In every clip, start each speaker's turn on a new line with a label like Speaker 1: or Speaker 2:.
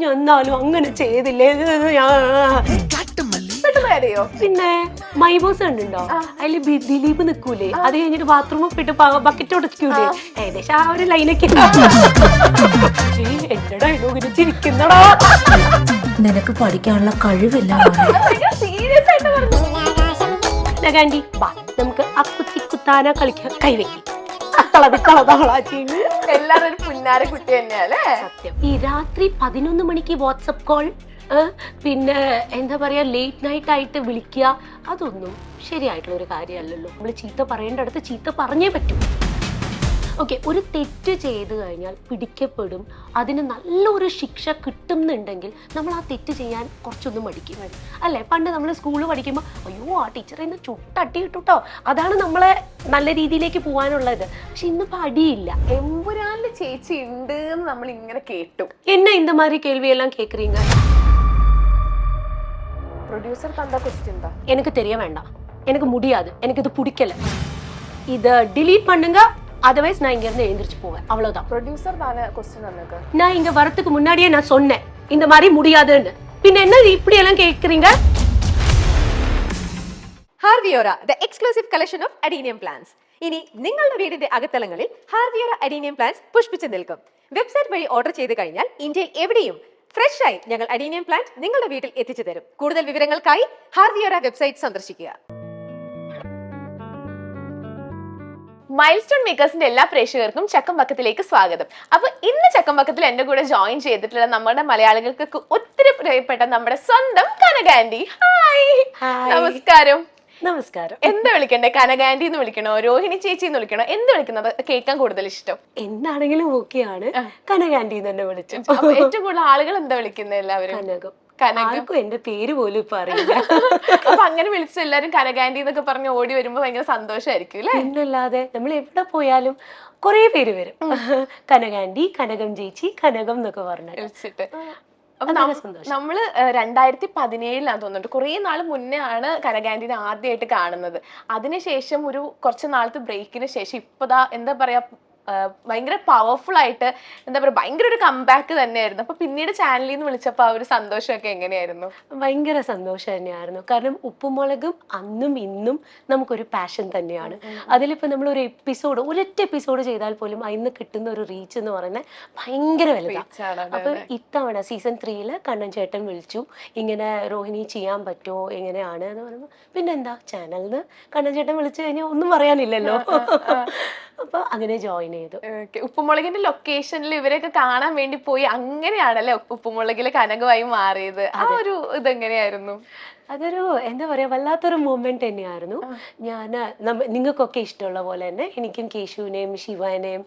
Speaker 1: ഞാൻ എന്നാലും അങ്ങനെ ചെയ്തില്ലേ പിന്നെ മൈബോസ് കണ്ടുണ്ടോ അതില് ദിലീപ് നിക്കൂലേ അത് കഴിഞ്ഞിട്ട് ബാത്റൂമിൽ പോയിട്ട് ബക്കറ്റ് ഉടക്കൂലേ ഏകദേശം ആ ഒരു ലൈനൊക്കെ എന്റെ ഡയലോഗിന് ചിരിക്കുന്നടാ.
Speaker 2: നിനക്ക് പഠിക്കാനുള്ള കഴിവില്ല.
Speaker 1: നഗാൻഡി വാ നമുക്ക് ആ കുത്താന കളിക്കാൻ കൈവയ്ക്കും.
Speaker 3: എല്ലാരും പുന്നാര കുട്ടി തന്നെയല്ലേ.
Speaker 1: സത്യം. ഈ രാത്രി 11 മണിക്ക് വാട്സപ്പ് കോൾ, പിന്നെ എന്താ പറയാ ലേറ്റ് നൈറ്റ് ആയിട്ട് വിളിക്കുക, അതൊന്നും ശരിയായിട്ടുള്ള ഒരു കാര്യമല്ലല്ലോ. നമ്മൾ ചീത്ത പറയേണ്ട അടുത്ത് ചീത്ത പറഞ്ഞേ പറ്റൂ. ഓക്കെ, ഒരു തെറ്റ് ചെയ്ത് കഴിഞ്ഞാൽ പിടിക്കപ്പെടും, അതിന് നല്ലൊരു ശിക്ഷ കിട്ടുന്നുണ്ടെങ്കിൽ നമ്മൾ ആ തെറ്റ് ചെയ്യാൻ കുറച്ചൊന്നും മടിക്കും അല്ലേ. പണ്ട് നമ്മൾ സ്കൂളിൽ പഠിക്കുമ്പോൾ അയ്യോ ആ ടീച്ചറെ ഇന്ന് ചുട്ടട്ടി കിട്ടുട്ടോ, അതാണ് നമ്മളെ നല്ല രീതിയിലേക്ക് പോകാനുള്ളത്. പക്ഷെ ഇന്നിപ്പോ അടിയില്ല.
Speaker 3: എമ്പുരാനില് ചേച്ചി ഉണ്ട് എന്ന് നമ്മൾ ഇങ്ങനെ കേട്ടു.
Speaker 1: എന്നെ இந்த மாதிரி கேள்வியெல்லாம் கேக்குறீங்க?
Speaker 3: ப்ரொடியூசர் தந்த क्वेश्चन தான்.
Speaker 1: எனக்கு தெரிய வேண்டாம், எனக்கு முடியாது, எனக்கு இது பிடிக்கல, இத delete பண்ணுங்க, அதர்வைஸ் நான் இங்க இருந்து எழுந்திருச்சு போவேன், அவ்வளவுதான்.
Speaker 3: ப்ரொடியூசர் தான क्वेश्चन நமக்கு.
Speaker 1: நான் இங்க வரதுக்கு முன்னாடியே நான் சொன்னேன் இந்த மாதிரி முடியாதுன்னு. பின்ன என்ன இப்படி எல்லாம் கேக்குறீங்க?
Speaker 4: ഹാർവിയോറ the exclusive collection of adenium plants. ഇനി നിങ്ങളുടെ വീടിന്റെ അകത്തളങ്ങളിൽ ഹാർവിയോറ അഡീനിയം പ്ലാന്റ്സ് പുഷ്പിച്ചു നിൽക്കും. വെബ്സൈറ്റ് വഴി ഓർഡർ ചെയ്ത് കഴിഞ്ഞാൽ ഇന്ത്യയിൽ എവിടെയും ഫ്രഷ് ആയി ഞങ്ങൾ അഡീനിയം പ്ലാന്റ് നിങ്ങളുടെ വീട്ടിൽ എത്തിച്ചു തരും. കൂടുതൽ വിവരങ്ങൾക്കായി ഹാർവിയോറ വെബ്സൈറ്റ് സന്ദർശിക്കുക.
Speaker 3: മൈൽസ്റ്റോൺ മേക്കേഴ്സിന്റെ എല്ലാ പ്രേക്ഷകർക്കും ചക്കംപക്കത്തിലേക്ക് സ്വാഗതം. അപ്പൊ ഇന്ന് ചക്കംപക്കത്തിൽ എന്റെ കൂടെ ജോയിൻ ചെയ്തിട്ടുള്ള നമ്മുടെ മലയാളികൾക്ക് ഒത്തിരി പ്രിയപ്പെട്ട നമ്മുടെ സ്വന്തം കനകാൻഡി. ഹായ്, നമസ്കാരം.
Speaker 1: നമസ്കാരം.
Speaker 3: എന്താ വിളിക്കണ്ടേ? കനകാൻഡി എന്ന് വിളിക്കണോ, രോഹിണി ചേച്ചി എന്ന് വിളിക്കണോ, എന്ത് വിളിക്കുന്നത് കേൾക്കാൻ കൂടുതൽ ഇഷ്ടം?
Speaker 1: എന്താണെങ്കിലും ഓക്കെയാണ്, കനകാൻഡി തന്നെ വിളിച്ചു.
Speaker 3: ഏറ്റവും കൂടുതൽ ആളുകൾ എന്താ വിളിക്കുന്നത്? എല്ലാവരും
Speaker 1: ആർക്കും എന്റെ പേര് പോലും ഇപ്പൊ അറിയില്ല.
Speaker 3: അപ്പൊ അങ്ങനെ വിളിച്ച എല്ലാരും കനകാൻഡി എന്നൊക്കെ പറഞ്ഞ് ഓടി വരുമ്പോ ഭയങ്കര സന്തോഷമായിരിക്കും അല്ലേ?
Speaker 1: പിന്നല്ലാതെ നമ്മൾ എവിടെ പോയാലും കൊറേ പേര് വരും, കനകാൻഡി, കനകം ചേച്ചി, കനകം എന്നൊക്കെ പറഞ്ഞു
Speaker 3: വിളിച്ചിട്ട്. അപ്പൊ നമ്മള് 2017 തോന്നുന്നുണ്ട്, കുറേ നാൾ മുന്നേ ആണ് കനകാൻഡിനെ ആദ്യമായിട്ട് കാണുന്നത്. അതിനുശേഷം ഒരു കുറച്ച് നാളത്തെ ബ്രേക്കിന് ശേഷം ഇപ്പതാ എന്താ പറയാ ഭയങ്കര പവർഫുൾ ആയിട്ട്, എന്താ പറയാ ഭയങ്കര ഒരു കംബാക്ക് തന്നെയായിരുന്നു. അപ്പൊ പിന്നീട് ചാനലിൽ നിന്ന് വിളിച്ചപ്പോ ആ ഒരു സന്തോഷമൊക്കെ എങ്ങനെയായിരുന്നു?
Speaker 1: ഭയങ്കര സന്തോഷം തന്നെയായിരുന്നു. കാരണം ഉപ്പുമുളകും അന്നും ഇന്നും നമുക്കൊരു പാഷൻ തന്നെയാണ്. അതിലിപ്പോ നമ്മൾ ഒരു എപ്പിസോഡ്, ഒരൊറ്റ എപ്പിസോഡ് ചെയ്താൽ പോലും അതിന് കിട്ടുന്ന ഒരു റീച്ച് എന്ന് പറയുന്നത് ഭയങ്കര വലുതാണ്. അപ്പൊ ഇത്തവണ സീസൺ 3 കണ്ണൻ ചേട്ടൻ വിളിച്ചു, ഇങ്ങനെ രോഹിണി ചെയ്യാൻ പറ്റുമോ, എങ്ങനെയാണ് എന്ന് പറയുമ്പോൾ പിന്നെന്താ ചാനലിന് കണ്ണൻ ചേട്ടൻ വിളിച്ചു കഴിഞ്ഞാൽ ഒന്നും പറയാനില്ലല്ലോ. അപ്പൊ അങ്ങനെ ജോയിൻ ചെയ്തു.
Speaker 3: ഉപ്പുമുളകിന്റെ ലൊക്കേഷനിൽ ഇവരെയൊക്കെ കാണാൻ വേണ്ടി പോയി, അങ്ങനെയാണല്ലേ ഉപ്പുമുളകിലെ കനകമായി മാറിയത്. ആ ഒരു ഇതെങ്ങനെയായിരുന്നു?
Speaker 1: അതൊരു എന്താ പറയാ വല്ലാത്തൊരു മൂമെന്റ് തന്നെയായിരുന്നു. ഞാൻ നിങ്ങൾക്കൊക്കെ ഇഷ്ടമുള്ള പോലെ തന്നെ എനിക്കും കേശുവിനെയും ശിവനെയും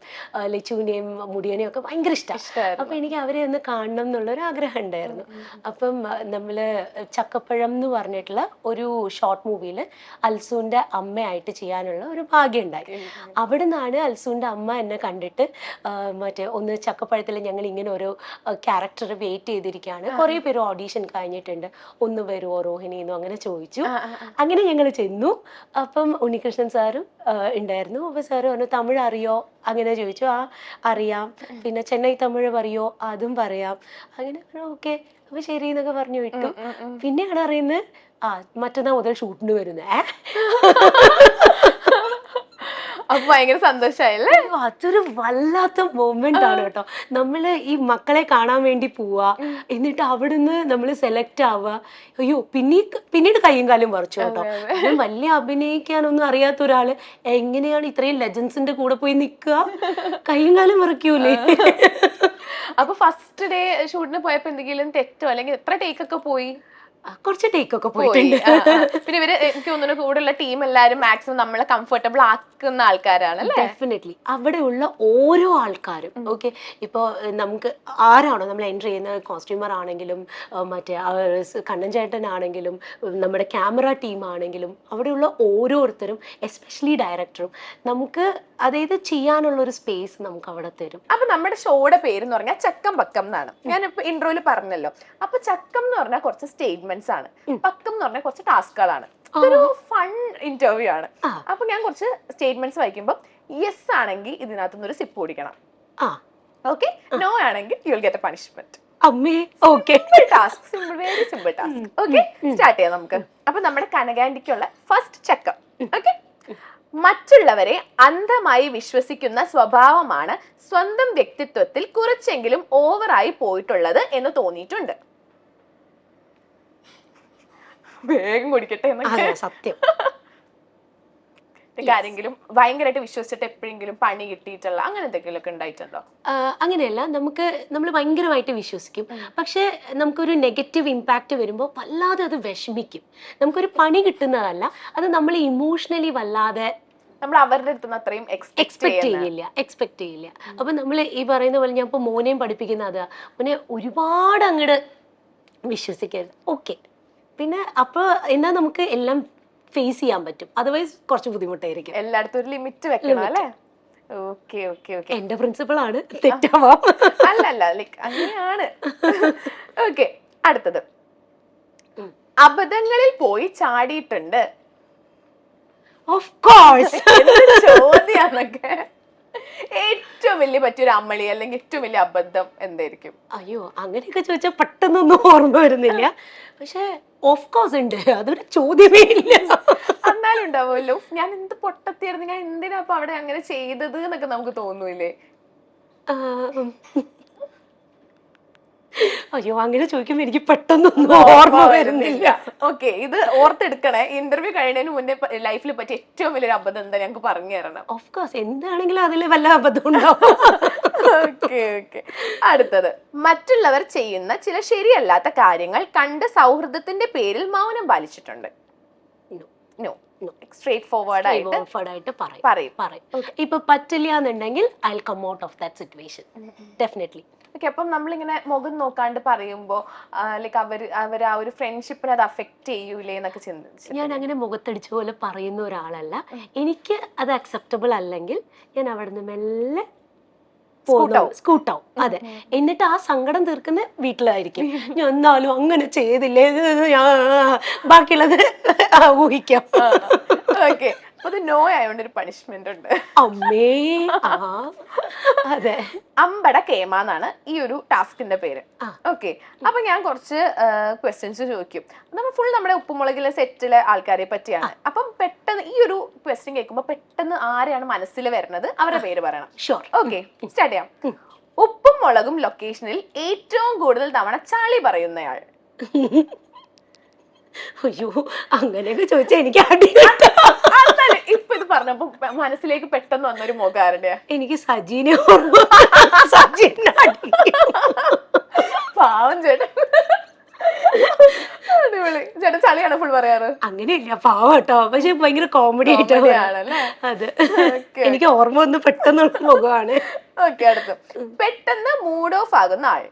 Speaker 1: ലച്ചുവിനെയും മുടിയനെയും ഒക്കെ ഭയങ്കര ഇഷ്ടമാണ്. അപ്പൊ എനിക്ക് അവരെ ഒന്ന് കാണണം എന്നുള്ളൊരു ആഗ്രഹം ഉണ്ടായിരുന്നു. അപ്പം നമ്മള് ചക്കപ്പഴം എന്ന് പറഞ്ഞിട്ടുള്ള ഒരു ഷോർട്ട് മൂവിയില് അൽസൂന്റെ അമ്മയായിട്ട് ചെയ്യാനുള്ള ഒരു ഭാഗ്യം ഉണ്ടായി. അവിടെ നിന്നാണ് അൽസൂന്റെ അമ്മ എന്നെ കണ്ടിട്ട് മറ്റേ ഒന്ന് ചക്കപ്പഴത്തിൽ ഞങ്ങൾ ഇങ്ങനെ ഒരു ക്യാരക്ടർ വെയിറ്റ് ചെയ്തിരിക്കുകയാണ്, കുറെ പേര് ഓഡീഷൻ കഴിഞ്ഞിട്ടുണ്ട്, ഒന്ന് വരുമോ രോഹിണി എന്നോ അങ്ങനെ ചോദിച്ചു. അങ്ങനെ ഞങ്ങൾ ചെന്നു. അപ്പം ഉണ്ണികൃഷ്ണൻ സാറും ഉണ്ടായിരുന്നു. അപ്പൊ സാറ് പറഞ്ഞു തമിഴ് അറിയോ അങ്ങനെ ചോദിച്ചു. ആ അറിയാം, പിന്നെ ചെന്നൈ തമിഴ് പറയോ, അതും പറയാം. അങ്ങനെ ഓക്കെ അപ്പൊ ശരി എന്നൊക്കെ പറഞ്ഞു വിട്ടു. പിന്നെയാണ് അറിയുന്നത് മറ്റന്നാൾ മുതൽ ഷൂട്ടിന് വരുന്നേ.
Speaker 3: അപ്പൊ ഭയങ്കര സന്തോഷായല്ലേ?
Speaker 1: അതൊരു വല്ലാത്ത മൊമെന്റ് ആണ് കേട്ടോ. നമ്മള് ഈ മക്കളെ കാണാൻ വേണ്ടി പോവാ, എന്നിട്ട് അവിടുന്ന് നമ്മൾ സെലക്ട് ആവുക. അയ്യോ പിന്നീട് കയ്യും കാലും പറിച്ചു കേട്ടോ. വലിയ അഭിനയിക്കാനൊന്നും അറിയാത്ത ഒരാള് എങ്ങനെയാണ് ഇത്രയും ലെജൻസിന്റെ കൂടെ പോയി നിക്കുക? കയ്യും കാലും പറിക്കൂലേ?
Speaker 3: അപ്പൊ ഫസ്റ്റ് ഡേ ഷൂട്ടിന് പോയപ്പോ എന്തെങ്കിലും തെറ്റോ അല്ലെങ്കിൽ എത്ര ടേക്കൊക്കെ പോയി?
Speaker 1: കുറച്ച് ടേക്കൊക്കെ പോയിട്ടുണ്ട്.
Speaker 3: പിന്നെ ഇവര് എനിക്ക് തോന്നുന്നു കൂടെയുള്ള ടീം എല്ലാരും മാക്സിമം നമ്മളെ കംഫർട്ടബിൾ ആക്കുന്ന ആൾക്കാരാണ്.
Speaker 1: ഡെഫിനറ്റ്ലി അവിടെയുള്ള ഓരോ ആൾക്കാരും ഓക്കെ. ഇപ്പോൾ നമുക്ക് ആരാണോ നമ്മൾ എൻട്രി ചെയ്യുന്ന കോസ്റ്റ്യൂമർ ആണെങ്കിലും മറ്റേ കണ്ണൻ ചേട്ടനാണെങ്കിലും നമ്മുടെ ക്യാമറ ടീം ആണെങ്കിലും അവിടെയുള്ള ഓരോരുത്തരും എസ്പെഷ്യലി ഡയറക്ടറും നമുക്ക് അതായത് ചെയ്യാനുള്ള ഒരു സ്പേസ് നമുക്ക് അവിടെ തരും.
Speaker 3: അപ്പൊ നമ്മുടെ ഷോയുടെ പേര് എന്ന് പറഞ്ഞാൽ ചക്കം പക്കം എന്നാണ്. ഞാനിപ്പോ ഇൻട്രോയിൽ പറഞ്ഞല്ലോ. അപ്പൊ ചക്കം എന്ന് പറഞ്ഞാൽ കുറച്ച് സ്റ്റേറ്റ്മെന്റ്സ് ആണ്, പക്കം എന്ന് പറഞ്ഞാൽ കുറച്ച് ടാസ്കുകളാണ്. ഇതൊരു ഫൺ ഇന്റർവ്യൂ ആണ്. അപ്പൊ ഞാൻ കുറച്ച് സ്റ്റേറ്റ്മെന്റ്സ് വായിക്കുമ്പോൾ യെസ് ആണെങ്കിൽ ഇതിനകത്തുനിന്ന് ഒരു സിപ്പ് കുടിക്കണം, ഓക്കെ, നോ ആണെങ്കിൽ you will get a punishment.
Speaker 1: അമ്മേ okay.
Speaker 3: Task simple, very simple task. Okay, start ചെയ്യാം നമുക്ക്. അപ്പൊ നമ്മുടെ കനകാന്റിക്കുള്ള ഫസ്റ്റ് ചെക്കപ്പ്. ഓക്കെ, മറ്റുള്ളവരെ അന്ധമായി വിശ്വസിക്കുന്ന സ്വഭാവമാണ് സ്വന്തം വ്യക്തിത്വത്തിൽ കുറച്ചെങ്കിലും ഓവറായി പോയിട്ടുള്ളത് എന്ന് തോന്നിയിട്ടുണ്ട്. വേഗം കുടിക്കട്ടെ എന്നൊക്കെ.
Speaker 1: സത്യം.
Speaker 3: ആരെങ്കിലും ഭയങ്കരമായിട്ട് വിശ്വസിച്ചിട്ട് എപ്പോഴെങ്കിലും പണി കിട്ടിയിട്ടുള്ള അങ്ങനെ എന്തെങ്കിലുമൊക്കെ ഉണ്ടായിട്ടുണ്ടോ?
Speaker 1: അങ്ങനെയല്ല, നമ്മൾ ഭയങ്കരമായിട്ട് വിശ്വസിക്കും, പക്ഷെ നമുക്കൊരു നെഗറ്റീവ് ഇമ്പാക്റ്റ് വരുമ്പോൾ വല്ലാതെ അത് വിഷമിക്കും. നമുക്കൊരു പണി കിട്ടുന്നതല്ല, അത് നമ്മൾ ഇമോഷണലി വല്ലാതെ
Speaker 3: നമ്മൾ അവരുടെ അടുത്തുനിന്ന് അത്രയും
Speaker 1: എക്സ്പെക്ട് ചെയ്യില്ല. അപ്പൊ നമ്മൾ ഈ പറയുന്ന പോലെ ഞാൻ ഇപ്പൊ മോനെയും പഠിപ്പിക്കുന്ന അതാ, മോനെ ഒരുപാട് അങ്ങോട്ട് വിശ്വസിക്കരുത്. ഓക്കെ, പിന്നെ അപ്പൊ എന്നാ നമുക്ക് എല്ലാം ഫേസ് ചെയ്യാൻ പറ്റും. അതർവൈസ് കുറച്ച് ബുദ്ധിമുട്ടായിരിക്കും.
Speaker 3: എല്ലായിടത്തും ഒരു ലിമിറ്റ് വെക്കണം അല്ലേ? Okay okay okay.
Speaker 1: എന്റെ പ്രിൻസിപ്പൾ ആണ്, തെറ്റാവാം.
Speaker 3: അല്ലല്ല, ലൈക്ക് അങ്ങനെയാണ്. ഓക്കെ, അടുത്തത് അബദ്ധങ്ങളിൽ പോയി ചാടിയിട്ടുണ്ട്.
Speaker 1: Of course.
Speaker 3: ചോദ്യാന്നൊക്കെ. ഏറ്റവും വലിയ പറ്റിയൊരു അമ്മളി അല്ലെങ്കിൽ ഏറ്റവും വലിയ അബദ്ധം എന്തായിരിക്കും?
Speaker 1: അയ്യോ, അങ്ങനെയൊക്കെ ചോദിച്ചാൽ പെട്ടെന്നൊന്നും ഓർമ്മ വരുന്നില്ല. പക്ഷെ ഓഫ് കോഴ്സ് ഉണ്ട്, അതൊരു ചോദ്യമേ ഇല്ല.
Speaker 3: എന്നാലും ഉണ്ടാവുമല്ലോ, ഞാൻ എന്ത് പൊട്ടത്തിയായിരുന്നു, ഞാൻ എന്തിനാ അപ്പൊ അവിടെ അങ്ങനെ ചെയ്തത് എന്നൊക്കെ നമുക്ക് തോന്നൂലേ?
Speaker 1: അയ്യോ, അങ്ങനെ ചോദിക്കുമ്പോ എനിക്ക് പെട്ടെന്നൊന്നും ഓർമ്മ വരുന്നില്ല.
Speaker 3: ഓക്കെ, ഇത് ഓർത്തെടുക്കണേ. ഇന്റർവ്യൂ കഴിയുന്നതിന് മുന്നേ ലൈഫിൽ പറ്റിയ ഏറ്റവും വലിയൊരു അബദ്ധം എന്താ ഞങ്ങൾക്ക് പറഞ്ഞു തരണം.
Speaker 1: ഓഫ് കോഴ്സ്, എന്താണെങ്കിലും അതിൽ വല്ല അബദ്ധം ഉണ്ടാവും.
Speaker 3: Okay okay. അടുത്തത്, മറ്റുള്ളവർ ചെയ്യുന്ന ചില ശരിയല്ലാത്ത കാര്യങ്ങൾ കണ്ട് സൗഹൃദത്തിന്റെ പേരിൽ മൗനം പാലിച്ചിട്ടുണ്ട്. നോ, സ്ട്രേറ്റ് ഫോർവേഡ് ആയിട്ട് പറയും.
Speaker 1: ഇപ്പൊ പറ്റില്ല എന്നുണ്ടെങ്കിൽ I come out of that situation definitely.
Speaker 3: Okay, അപ്പം നമ്മളിങ്ങനെ മുഖം നോക്കാണ്ട് പറയുമ്പോ ലൈക്ക് അവർ ആ ഒരു ഫ്രണ്ട്ഷിപ്പിനെ അത് അഫക്ട് ചെയ്യൂലേ എന്നൊക്കെ ചിന്തിച്ചു.
Speaker 1: ഞാൻ അങ്ങനെ മുഖത്തടിച്ച പോലെ പറയുന്ന ഒരാളല്ല. എനിക്ക് അത് അക്സെപ്റ്റബിൾ അല്ലെങ്കിൽ ഞാൻ അവിടെ നിന്ന് മെല്ലെ സ്കൂട്ടാവും. അതെ, എന്നിട്ട് ആ സങ്കടം തീർക്കുന്ന വീട്ടിലായിരിക്കും. ഞാൻ എന്നാലും അങ്ങനെ ചെയ്തില്ലേ, ഞാൻ ബാക്കിയുള്ളത് ഊഹിക്കാം.
Speaker 3: ഓക്കെ, അത് നോ ആയതുകൊണ്ട് ഒരു പണിഷ്മെന്റ് ഉണ്ട്.
Speaker 1: അമ്മേ. അതെ,
Speaker 3: അമ്പട കേമ എന്നാണ് ഈ ഒരു ടാസ്കിന്റെ പേര്. ഓക്കെ, അപ്പൊ ഞാൻ കുറച്ച് ക്വസ്റ്റ്യൻസ് ചോദിക്കും. നമ്മൾ ഫുൾ നമ്മുടെ ഉപ്പുമുളകിലെ സെറ്റിലെ ആൾക്കാരെ പറ്റിയാണ്. അപ്പം പെട്ടെന്ന് ഈ ഒരു ക്വസ്റ്റ്യൻ കേൾക്കുമ്പോൾ പെട്ടെന്ന് ആരെയാണ് മനസ്സിൽ വരുന്നത് അവരുടെ പേര് പറയണം.
Speaker 1: ഷുവർ.
Speaker 3: ഓക്കെ, സ്റ്റാർട്ട് ചെയ്യാം. ഉപ്പും മുളകും ലൊക്കേഷനിൽ ഏറ്റവും കൂടുതൽ തവണ ചാളി പറയുന്നയാൾ.
Speaker 1: അയ്യോ, അങ്ങനെയൊക്കെ ചോദിച്ചാൽ എനിക്ക്
Speaker 3: ഇപ്പൊ ഇത് പറഞ്ഞപ്പോ മനസ്സിലേക്ക് പെട്ടെന്ന് വന്നൊരു മുഖാരുടെ?
Speaker 1: എനിക്ക് സജീനെ പാവം ചേട്ടൻ.
Speaker 3: അടിപൊളി. ചേട്ടൻ ചളിയാണ് ഫുൾ പറയാറ്?
Speaker 1: അങ്ങനെയില്ല, പാവം കേട്ടോ, പക്ഷെ ഭയങ്കര കോമഡി ആയിട്ടാണല്ലേ. അതെ, എനിക്ക് ഓർമ്മ വന്ന് പെട്ടെന്നുള്ള മുഖമാണ്.
Speaker 3: ഓക്കെ, അടുത്ത് പെട്ടെന്ന് മൂഡ് ഓഫ് ആകുന്ന ആൾ.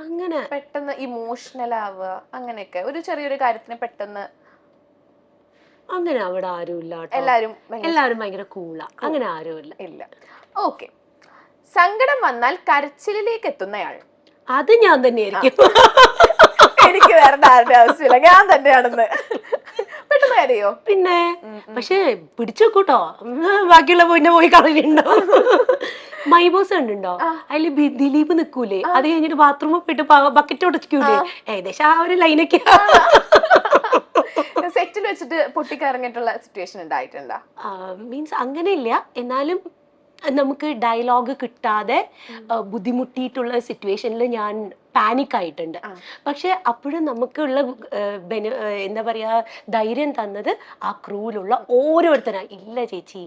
Speaker 1: അങ്ങനെ
Speaker 3: പെട്ടെന്ന് ഇമോഷണൽ ആവുക, അങ്ങനെയൊക്കെ ഒരു ചെറിയൊരു കാര്യത്തിന് പെട്ടെന്ന്.
Speaker 1: അങ്ങനെ അവിടെ ആരുമില്ല. എല്ലാരും ഭയങ്കര കൂളാ, അങ്ങനെ ആരുമില്ല.
Speaker 3: ഇല്ല. ഓക്കെ, സങ്കടം വന്നാൽ കരച്ചിലേക്ക് എത്തുന്നയാൾ.
Speaker 1: അത് ഞാൻ തന്നെയായിരിക്കും.
Speaker 3: എനിക്ക് വേറെ ആരുടെ ആവശ്യമില്ല, ഞാൻ തന്നെയാണെന്ന്. പെട്ടെന്ന് കരയോ?
Speaker 1: പിന്നെ പക്ഷെ പിടിച്ചോക്കൂട്ടോ, ബാക്കിയുള്ള പിന്നെ പോയി കളഞ്ഞിട്ടുണ്ടോ. My boss കണ്ടുണ്ടോ? അതില് ദിലീപ് നിക്കൂലേ, അത് കഴിഞ്ഞിട്ട് ബാത്റൂമിൽ പോയിട്ട് ബക്കറ്റ് ഉടക്കൂലേ, ഏകദേശം ആ ഒരു ലൈനൊക്കെ.
Speaker 3: സെറ്റിൽ വെച്ചിട്ട് പൊട്ടിക്കറങ്ങിയിട്ടുള്ള സിറ്റുവേഷൻ ഉണ്ടായിട്ടുണ്ടോ?
Speaker 1: മീൻസ് അങ്ങനെയില്ല, എന്നാലും നമുക്ക് ഡയലോഗ് കിട്ടാതെ ബുദ്ധിമുട്ടിയിട്ടുള്ള സിറ്റുവേഷനിൽ ഞാൻ പാനിക് ആയിട്ടുണ്ട്. പക്ഷെ അപ്പോഴും നമുക്കുള്ള എന്താ പറയാ ധൈര്യം തന്നത് ആ ക്രൂവിലുള്ള ഓരോരുത്തരാ. ഇല്ല ചേച്ചി,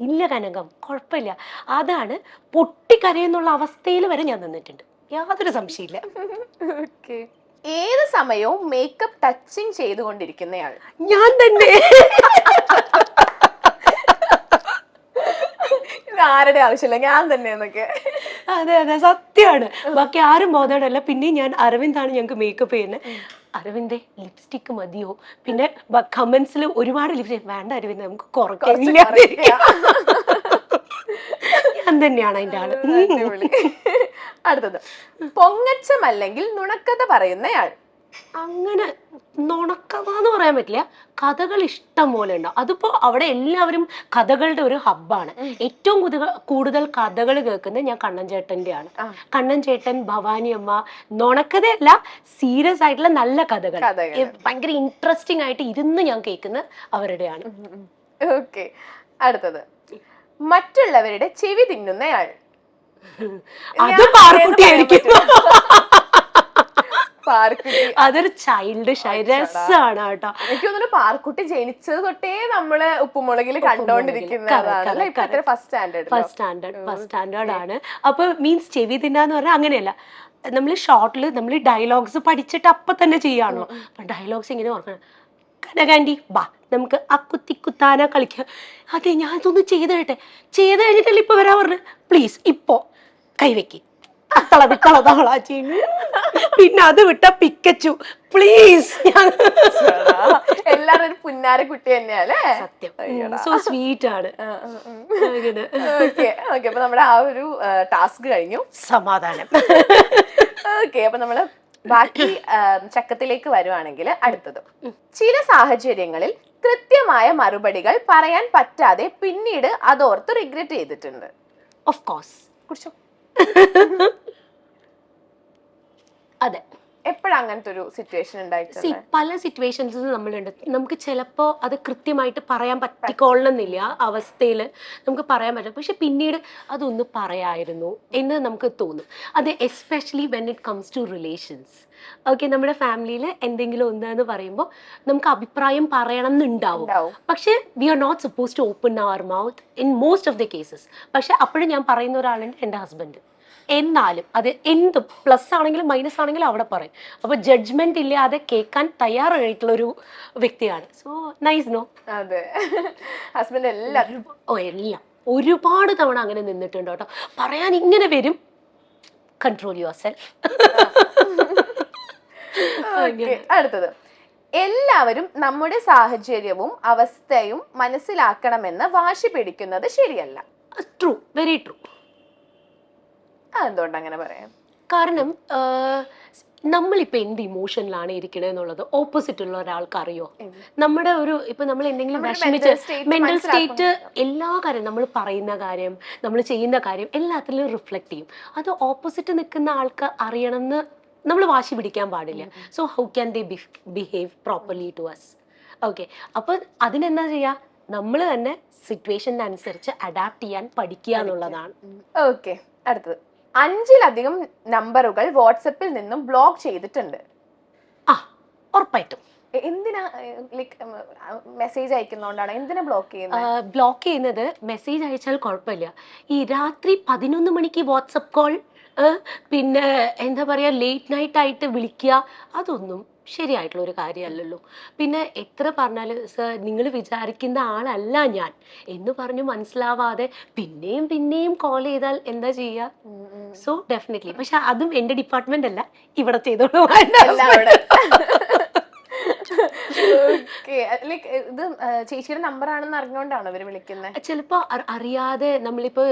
Speaker 1: ഇല്ല കനകം, കുഴപ്പമില്ല. അതാണ് പൊട്ടിക്കരയെന്നുള്ള അവസ്ഥയിൽ വരെ ഞാൻ നിന്നിട്ടുണ്ട്, യാതൊരു സംശയമില്ല.
Speaker 3: ഓക്കെ, ഏത് സമയവും മേക്കപ്പ് ടച്ചിങ് ചെയ്തുകൊണ്ടിരിക്കുന്നയാൾ.
Speaker 1: ഞാൻ തന്നെ.
Speaker 3: ആരുടെ ആവശ്യമില്ല, ഞാൻ തന്നെ എന്നൊക്കെ.
Speaker 1: അതെ അതെ, സത്യമാണ്. ബാക്കി ആരും ബോധവല്ല. പിന്നെ ഞാൻ അരവിന്ദാണ് ഞങ്ങൾക്ക് മേക്കപ്പ് ചെയ്യുന്നത്. അരവിന്ദേ ലിപ്സ്റ്റിക് മതിയോ? പിന്നെ കമന്റ്സിൽ ഒരുപാട് ലിപ്സ്റ്റിക് വേണ്ട അരവിന്ദ്, നമുക്ക് കുറയ്ക്കില്ല. ഞാൻ തന്നെയാണ് അതിന്റെ ആള്.
Speaker 3: അടുത്തത്, പൊങ്ങച്ചമല്ലെങ്കിൽ നുണക്കഥ പറയുന്നയാൾ.
Speaker 1: അങ്ങനെ നുണക്കഥ എന്ന് പറയാൻ പറ്റില്ല, കഥകൾ ഇഷ്ടം പോലെ ഉണ്ടാവും. അതിപ്പോ അവിടെ എല്ലാവരും കഥകളുടെ ഒരു ഹബ്ബാണ്. ഏറ്റവും കൂടുതൽ കഥകൾ കേൾക്കുന്നത് ഞാൻ കണ്ണൻ ചേട്ടന്റെ ആണ്. കണ്ണൻ ചേട്ടൻ, ഭവാനി അമ്മ, നുണക്കഥയല്ല, സീരിയസ് ആയിട്ടുള്ള നല്ല കഥകൾ, ഭയങ്കര ഇൻട്രസ്റ്റിംഗ് ആയിട്ട് ഇരുന്ന് ഞാൻ കേൾക്കുന്നത് അവരുടെയാണ്.
Speaker 3: ഓക്കെ, അടുത്തത് മറ്റുള്ളവരുടെ ചെവി തിന്നുന്നയാൾ.
Speaker 1: അത് പാർക്കുട്ടിയായിരിക്കും.
Speaker 3: പാർക്കുട്ടി
Speaker 1: അതൊരു ചൈൽഡ് രസമാണ് കേട്ടോ.
Speaker 3: എനിക്ക് തോന്നുന്നു പാർക്കുട്ടി ജനിച്ചത് തൊട്ടേ നമ്മള് ഉപ്പുമുളകിൽ കണ്ടോണ്ടിരിക്കുന്നതാണ്. ഫസ്റ്റ്
Speaker 1: സ്റ്റാൻഡേർഡ് ആണ്. അപ്പൊ മീൻസ് ചെവി തിന്നാന്ന് പറഞ്ഞാൽ അങ്ങനെയല്ല, നമ്മൾ ഷോർട്ടില് നമ്മൾ ഡയലോഗ്സ് പഠിച്ചിട്ട് അപ്പൊ തന്നെ ചെയ്യാണല്ലോ. അപ്പൊ ഡയലോഗ്സ് ഇങ്ങനെ ഓർക്കണം, കനകാൻഡി ബാ നമുക്ക് ആ കുത്തിക്കുത്താന കളിക്കാം. അതെ, ഞാൻ ഇതൊന്ന് ചെയ്ത് കഴിഞ്ഞിട്ടല്ലേ ഇപ്പൊ വരാ പറഞ്ഞു, പ്ലീസ് ഇപ്പോ കൈവെക്ക്, പിന്നെ അത് വിട്ട പിക്കച്ചു പ്ലീസ്.
Speaker 3: എല്ലാരും പുന്നാര കുട്ടി തന്നെയല്ലേ?
Speaker 1: സത്യം, സോ സ്വീറ്റ് ആണ്.
Speaker 3: അപ്പൊ നമ്മുടെ ആ ഒരു ടാസ്ക് കഴിഞ്ഞു,
Speaker 1: സമാധാനം.
Speaker 3: ഓക്കെ, അപ്പൊ നമ്മള് ബാക്കി ചക്കത്തിലേക്ക് വരുവാണെങ്കിൽ അടുത്തത്, ചില സാഹചര്യങ്ങളിൽ കൃത്യമായ മറുപടികൾ പറയാൻ പറ്റാതെ പിന്നീട് അതോർത്ത് റിഗ്രറ്റ് ചെയ്തിട്ടുണ്ട്.
Speaker 1: Of course.
Speaker 3: കുറിച്ചോ?
Speaker 1: അതെ,
Speaker 3: എപ്പോഴാണ് അങ്ങനത്തെ ഒരു സിറ്റുവേഷൻ ഉണ്ടായിട്ടുണ്ട്?
Speaker 1: പല സിറ്റുവേഷൻസ് നമ്മളുണ്ട്. നമുക്ക് ചിലപ്പോ അത് കൃത്യമായിട്ട് പറയാൻ പറ്റിക്കൊള്ളണമെന്നില്ല, അവസ്ഥയിൽ നമുക്ക് പറയാൻ പറ്റും. പക്ഷെ പിന്നീട് അതൊന്ന് പറയായിരുന്നു എന്ന് നമുക്ക് തോന്നും. അത് especially when it comes to relations. Okay, നമ്മുടെ ഫാമിലിയിൽ എന്തെങ്കിലും ഒന്നെന്ന് പറയുമ്പോൾ നമുക്ക് അഭിപ്രായം പറയണം എന്നുണ്ടാവും. പക്ഷെ we are not suppose to open our mouth in most of the cases. പക്ഷെ അപ്പോഴും ഞാൻ പറയുന്ന ഒരാളുണ്ട്, എൻ്റെ ഹസ്ബൻഡ്. എന്നാലും അത് എന്തും പ്ലസ് ആണെങ്കിലും മൈനസ് ആണെങ്കിലും അവിടെ പറയും. അപ്പൊ ജഡ്ജ്മെന്റ് ഇല്ലാതെ കേൾക്കാൻ തയ്യാറായിട്ടുള്ള ഒരു വ്യക്തിയാണ്. So nice. നോ,
Speaker 3: അതെ, ഹസ്ബൻഡ് എല്ലാം
Speaker 1: ഒരുപാട് തവണ അങ്ങനെ നിന്നിട്ടുണ്ട് കേട്ടോ. പറയാൻ ഇങ്ങനെ വരും, കൺട്രോൾ യുവർ സെൽഫ്.
Speaker 3: അടുത്തത്, എല്ലാവരും നമ്മുടെ സാഹചര്യവും അവസ്ഥയും മനസ്സിലാക്കണമെന്ന് വാശി പിടിക്കുന്നത് ശരിയല്ല.
Speaker 1: True, very true.
Speaker 3: എന്തുകൊണ്ട് അങ്ങനെ പറയാം?
Speaker 1: കാരണം നമ്മളിപ്പോൾ എന്ത് ഇമോഷനിലാണ് ഇരിക്കണത് എന്നുള്ളത് ഓപ്പോസിറ്റ് ഉള്ള ഒരാൾക്ക് അറിയോ? നമ്മുടെ ഒരു ഇപ്പൊ നമ്മൾ എന്തെങ്കിലും വിഷമിച്ച് മെന്റൽ സ്റ്റേറ്റ്, എല്ലാ കാര്യം നമ്മൾ പറയുന്ന കാര്യം, നമ്മൾ ചെയ്യുന്ന കാര്യം എല്ലാത്തിലും റിഫ്ലക്ട് ചെയ്യും. അത് ഓപ്പോസിറ്റ് നിൽക്കുന്ന ആൾക്ക് അറിയണമെന്ന് നമ്മൾ വാശി പിടിക്കാൻ പാടില്ല. So how can they behave properly to us? Okay, അപ്പൊ അതിനെന്താ ചെയ്യാ, നമ്മൾ തന്നെ സിറ്റുവേഷനനുസരിച്ച് അഡാപ്റ്റ് ചെയ്യാൻ പഠിക്കുക എന്നുള്ളതാണ്.
Speaker 3: ഓക്കെ, അടുത്തത്, 5-ലധികം നമ്പറുകൾ വാട്സപ്പിൽ നിന്നും ബ്ലോക്ക് ചെയ്തിട്ടുണ്ട്.
Speaker 1: ഉറപ്പായിട്ടും.
Speaker 3: എന്തിനാ? ലൈക്ക് മെസ്സേജ് അയക്കുന്നോണ്ടാണ്? എന്തിനാ ബ്ലോക്ക് ചെയ്യുന്നത്?
Speaker 1: ബ്ലോക്ക് ചെയ്യുന്നത് മെസ്സേജ് അയച്ചാൽ കുഴപ്പമില്ല. ഈ രാത്രി 11 മണിക്ക് വാട്സപ്പ് കോൾ, പിന്നെ എന്താ പറയാ, ലേറ്റ് നൈറ്റ് ആയിട്ട് വിളിക്കുക, അതൊന്നും ശരിയായിട്ടുള്ള ഒരു കാര്യമല്ലല്ലോ. പിന്നെ എത്ര പറഞ്ഞാലും സർ നിങ്ങൾ വിചാരിക്കുന്ന ആളല്ല ഞാൻ എന്ന് പറഞ്ഞു മനസ്സിലാവാതെ പിന്നെയും കോൾ ചെയ്താൽ എന്താ ചെയ്യുക? So definitely. പക്ഷെ അതും എൻ്റെ ഡിപ്പാർട്ട്മെന്റ് അല്ല, ഇവിടെ ചെയ്തോളൂ.
Speaker 3: ഇത് ചേച്ചിയുടെ നമ്പർ ആണെന്ന് അറിഞ്ഞുകൊണ്ടാണോ ഇവര് വിളിക്കുന്നത്?
Speaker 1: ചിലപ്പോ അറിയാതെ നമ്മളിപ്പോ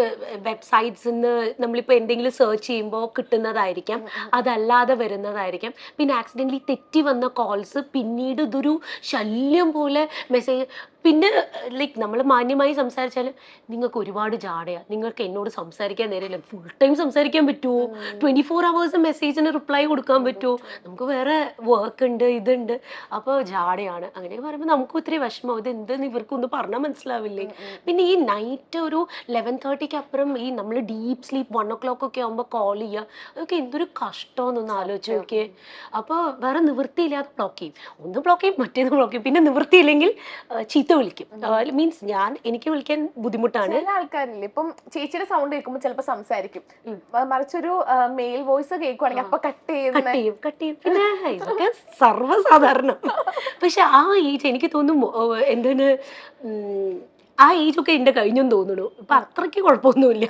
Speaker 1: വെബ്സൈറ്റ്സിന്ന് നമ്മളിപ്പോ എന്തെങ്കിലും സെർച്ച് ചെയ്യുമ്പോൾ കിട്ടുന്നതായിരിക്കാം, അതല്ലാതെ വരുന്നതായിരിക്കാം. പിന്നെ ആക്സിഡന്റലി തെറ്റി വന്ന കോൾസ് പിന്നീട് ഇതൊരു ശല്യം പോലെ മെസ്സേജ്. പിന്നെ ലൈക്ക് നമ്മൾ മാന്യമായി സംസാരിച്ചാൽ നിങ്ങൾക്ക് ഒരുപാട് ജാടയാ, നിങ്ങൾക്ക് എന്നോട് സംസാരിക്കാൻ നേരമില്ല, ഫുൾ ടൈം സംസാരിക്കാൻ പറ്റുമോ? 24 hours മെസ്സേജിന് റിപ്ലൈ കൊടുക്കാൻ പറ്റുമോ? നമുക്ക് വേറെ വർക്ക് ഉണ്ട്, ഇതുണ്ട്. അപ്പോൾ ജാടയാണ്. അങ്ങനെ പറയുമ്പോൾ നമുക്ക് ഒത്തിരി വിഷമം, ഇത് എന്തെന്ന് ഇവർക്കൊന്നും പറഞ്ഞാൽ മനസ്സിലാവില്ലേ. പിന്നെ ഈ നൈറ്റ് ഒരു 11:30 അപ്പുറം ഈ നമ്മൾ ഡീപ്പ് സ്ലീപ്പ് 1 o'clock ഒക്കെ ആകുമ്പോൾ കോൾ ചെയ്യുക, അതൊക്കെ എന്തൊരു കഷ്ടമെന്നൊന്ന് ആലോചിച്ച് നോക്കിയേ. അപ്പോൾ വേറെ നിവൃത്തിയില്ലാതെ ബ്ലോക്ക് ചെയ്യും. ഒന്ന് ബ്ലോക്ക് ചെയ്യും, മറ്റേത് ബ്ലോക്ക് ചെയ്യും. പിന്നെ നിവൃത്തിയില്ലെങ്കിൽ ചീത്ത വിളിക്കും. മീൻസ് എനിക്ക് വിളിക്കാൻ ബുദ്ധിമുട്ടാണ്.
Speaker 3: ചില ആൾക്കാരില്ലേ, ഇപ്പം ചേച്ചിയുടെ സൗണ്ട് കേൾക്കുമ്പോൾ ചിലപ്പോൾ സംസാരിക്കും, മറിച്ചൊരു മെയിൽ വോയിസ് കേൾക്കുവാണെങ്കിൽ അപ്പൊ കട്ട് ചെയ്യും.
Speaker 1: പിന്നെ ഇതൊക്കെ സർവ്വസാധാരണം. പക്ഷെ ആ ഏജ് എനിക്ക് തോന്നുന്നു എന്തിന് ആ ഏജ് ഒക്കെ എന്റെ കഴിഞ്ഞെന്ന് തോന്നുന്നു. ഇപ്പൊ അത്രയ്ക്ക് കുഴപ്പമൊന്നുമില്ല.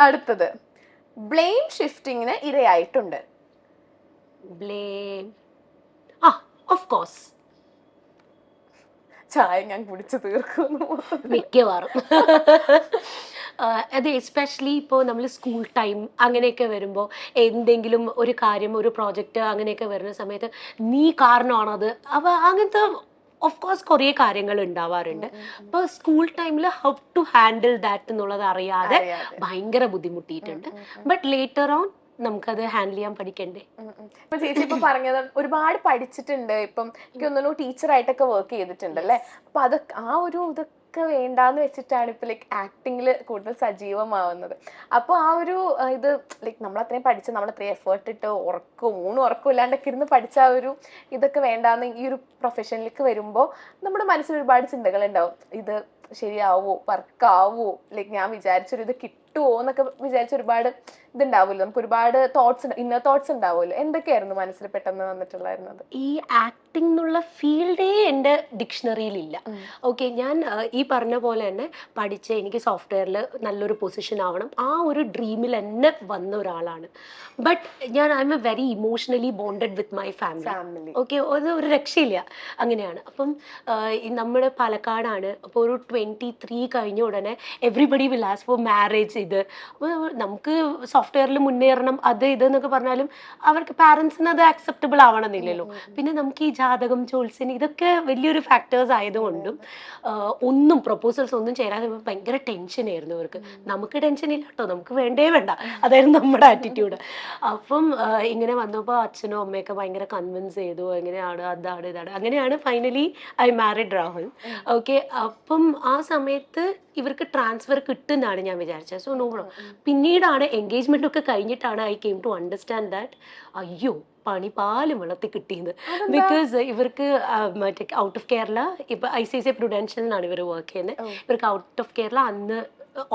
Speaker 3: അടുത്തത്, ബ്ലെയിം ഷിഫ്റ്റിങ്ങിന് ഇരയായിട്ടുണ്ട്.
Speaker 1: Blame, of course.
Speaker 3: ചായ ഞാൻ കുടിച്ചു തീർക്കുന്നു
Speaker 1: മിക്കവാറും. അത് എസ്പെഷ്യലി ഇപ്പോൾ നമ്മൾ സ്കൂൾ ടൈം അങ്ങനെയൊക്കെ വരുമ്പോൾ എന്തെങ്കിലും ഒരു കാര്യം ഒരു പ്രോജക്റ്റ് അങ്ങനെയൊക്കെ വരുന്ന സമയത്ത് നീ കാരണമാണത് അപ്പോൾ അങ്ങനത്തെ ഓഫ് കോഴ്സ് കുറേ കാര്യങ്ങൾ ഉണ്ടാവാറുണ്ട്. അപ്പോൾ സ്കൂൾ ടൈമിൽ ഹൗ ടു ഹാൻഡിൽ ദാറ്റ് എന്നുള്ളത് അറിയാതെ ഭയങ്കര ബുദ്ധിമുട്ടിയിട്ടുണ്ട്. ബട്ട് ലേറ്റർ ഓൺ നമുക്കത് ഹാൻഡിൽ ചെയ്യാൻ പഠിക്കണ്ടേ.
Speaker 3: ഇപ്പൊ ചേച്ചി ഇപ്പൊ പറഞ്ഞത് ഒരുപാട് പഠിച്ചിട്ടുണ്ട്, ഇപ്പം എനിക്ക് തോന്നുന്നു ടീച്ചറായിട്ടൊക്കെ വർക്ക് ചെയ്തിട്ടുണ്ട് അല്ലേ. അപ്പൊ അത് ആ ഒരു ഇതൊക്കെ വേണ്ടാന്ന് വെച്ചിട്ടാണ് ഇപ്പൊ ലൈക്ക് ആക്ടിങ്ങിൽ കൂടുതൽ സജീവമാവുന്നത്. അപ്പോൾ ആ ഒരു ഇത് ലൈക്ക് നമ്മൾ അത്രയും പഠിച്ച് നമ്മൾ അത്രയും എഫേർട്ട് ഇട്ട് ഉറക്കവും ഇല്ലാണ്ടൊക്കെ ഇരുന്ന് പഠിച്ച ആ ഒരു ഇതൊക്കെ വേണ്ടാന്ന് ഈ ഒരു പ്രൊഫഷനിലേക്ക് വരുമ്പോൾ നമ്മുടെ മനസ്സിൽ ഒരുപാട് ചിന്തകൾ ഉണ്ടാവും. ഇത് ശരിയാവോ, വർക്കാവോ, ലൈക്ക് ഞാൻ വിചാരിച്ചൊരു ഇത് കിട്ടുമോ എന്നൊക്കെ വിചാരിച്ച ഒരുപാട് ഇതുണ്ടാവുമല്ലോ, നമുക്ക് ഒരുപാട് ഇന്നർ തോട്ട്സ് ഉണ്ടാവുമല്ലോ. എന്തൊക്കെയായിരുന്നു മനസ്സിൽ പെട്ടെന്ന് വന്നിട്ടുണ്ടായിരുന്നത്?
Speaker 1: ഈ ആക്ടിംഗ് എന്നുള്ള ഫീൽഡേ എൻ്റെ ഡിക്ഷണറിയിലില്ല. ഓക്കെ, ഞാൻ ഈ പറഞ്ഞ പോലെ തന്നെ പഠിച്ച് എനിക്ക് സോഫ്റ്റ്വെയറിൽ നല്ലൊരു പൊസിഷൻ ആവണം, ആ ഒരു ഡ്രീമിൽ തന്നെ വന്ന ഒരാളാണ്. ബട്ട് ഞാൻ I M A very emotionally bonded with my family. Okay, ഒരു രക്ഷയില്ല, അങ്ങനെയാണ്. അപ്പം നമ്മുടെ പാലക്കാടാണ്. അപ്പോൾ ഒരു 23 കഴിഞ്ഞ ഉടനെ everybody will ask for marriage. ഇത് നമുക്ക് സോഫ്റ്റ്വെയറിൽ മുന്നേറണം അത് ഇതെന്നൊക്കെ പറഞ്ഞാലും അവർക്ക് പാരൻസിന് അത് അക്സെപ്റ്റബിൾ ആവണമെന്നില്ലല്ലോ. പിന്നെ നമുക്ക് ഈ ജാതകം, ജോത്സ്യൻ ഇതൊക്കെ വലിയൊരു ഫാക്ടേഴ്സ് ആയതുകൊണ്ടും ഒന്നും പ്രപ്പോസൽസ് ഒന്നും ചേരാതെ ഭയങ്കര ടെൻഷനായിരുന്നു അവർക്ക്. നമുക്ക് ടെൻഷൻ ഇല്ല കേട്ടോ, നമുക്ക് വേണ്ടേ വേണ്ട, അതായിരുന്നു നമ്മുടെ ആറ്റിറ്റ്യൂഡ്. അപ്പം ഇങ്ങനെ വന്നപ്പോൾ അച്ഛനും അമ്മയൊക്കെ ഭയങ്കര കൺവിൻസ് ചെയ്തു, എങ്ങനെയാണ് അതാണ് ഇതാണ്. അങ്ങനെയാണ് finally I married Rahul. Okay, അപ്പം ആ സമയത്ത് ഇവർക്ക് ട്രാൻസ്ഫർ കിട്ടുമെന്നാണ് ഞാൻ വിചാരിച്ചത്. So no problem. പിന്നീടാണ് എൻഗേജ്മെന്റ് ഒക്കെ കഴിഞ്ഞിട്ടാണ് I came to understand that അയ്യോ പണി പാലും വെള്ളത്തിൽ കിട്ടിയെന്ന്. ബിക്കോസ് ഇവർക്ക് മറ്റേ ഔട്ട് ഓഫ് കേരള, ഇപ്പൊ ICICI Prudential ഇവർ വർക്ക് ചെയ്യുന്നത്. ഇവർക്ക് ഔട്ട് ഓഫ് കേരള അന്ന്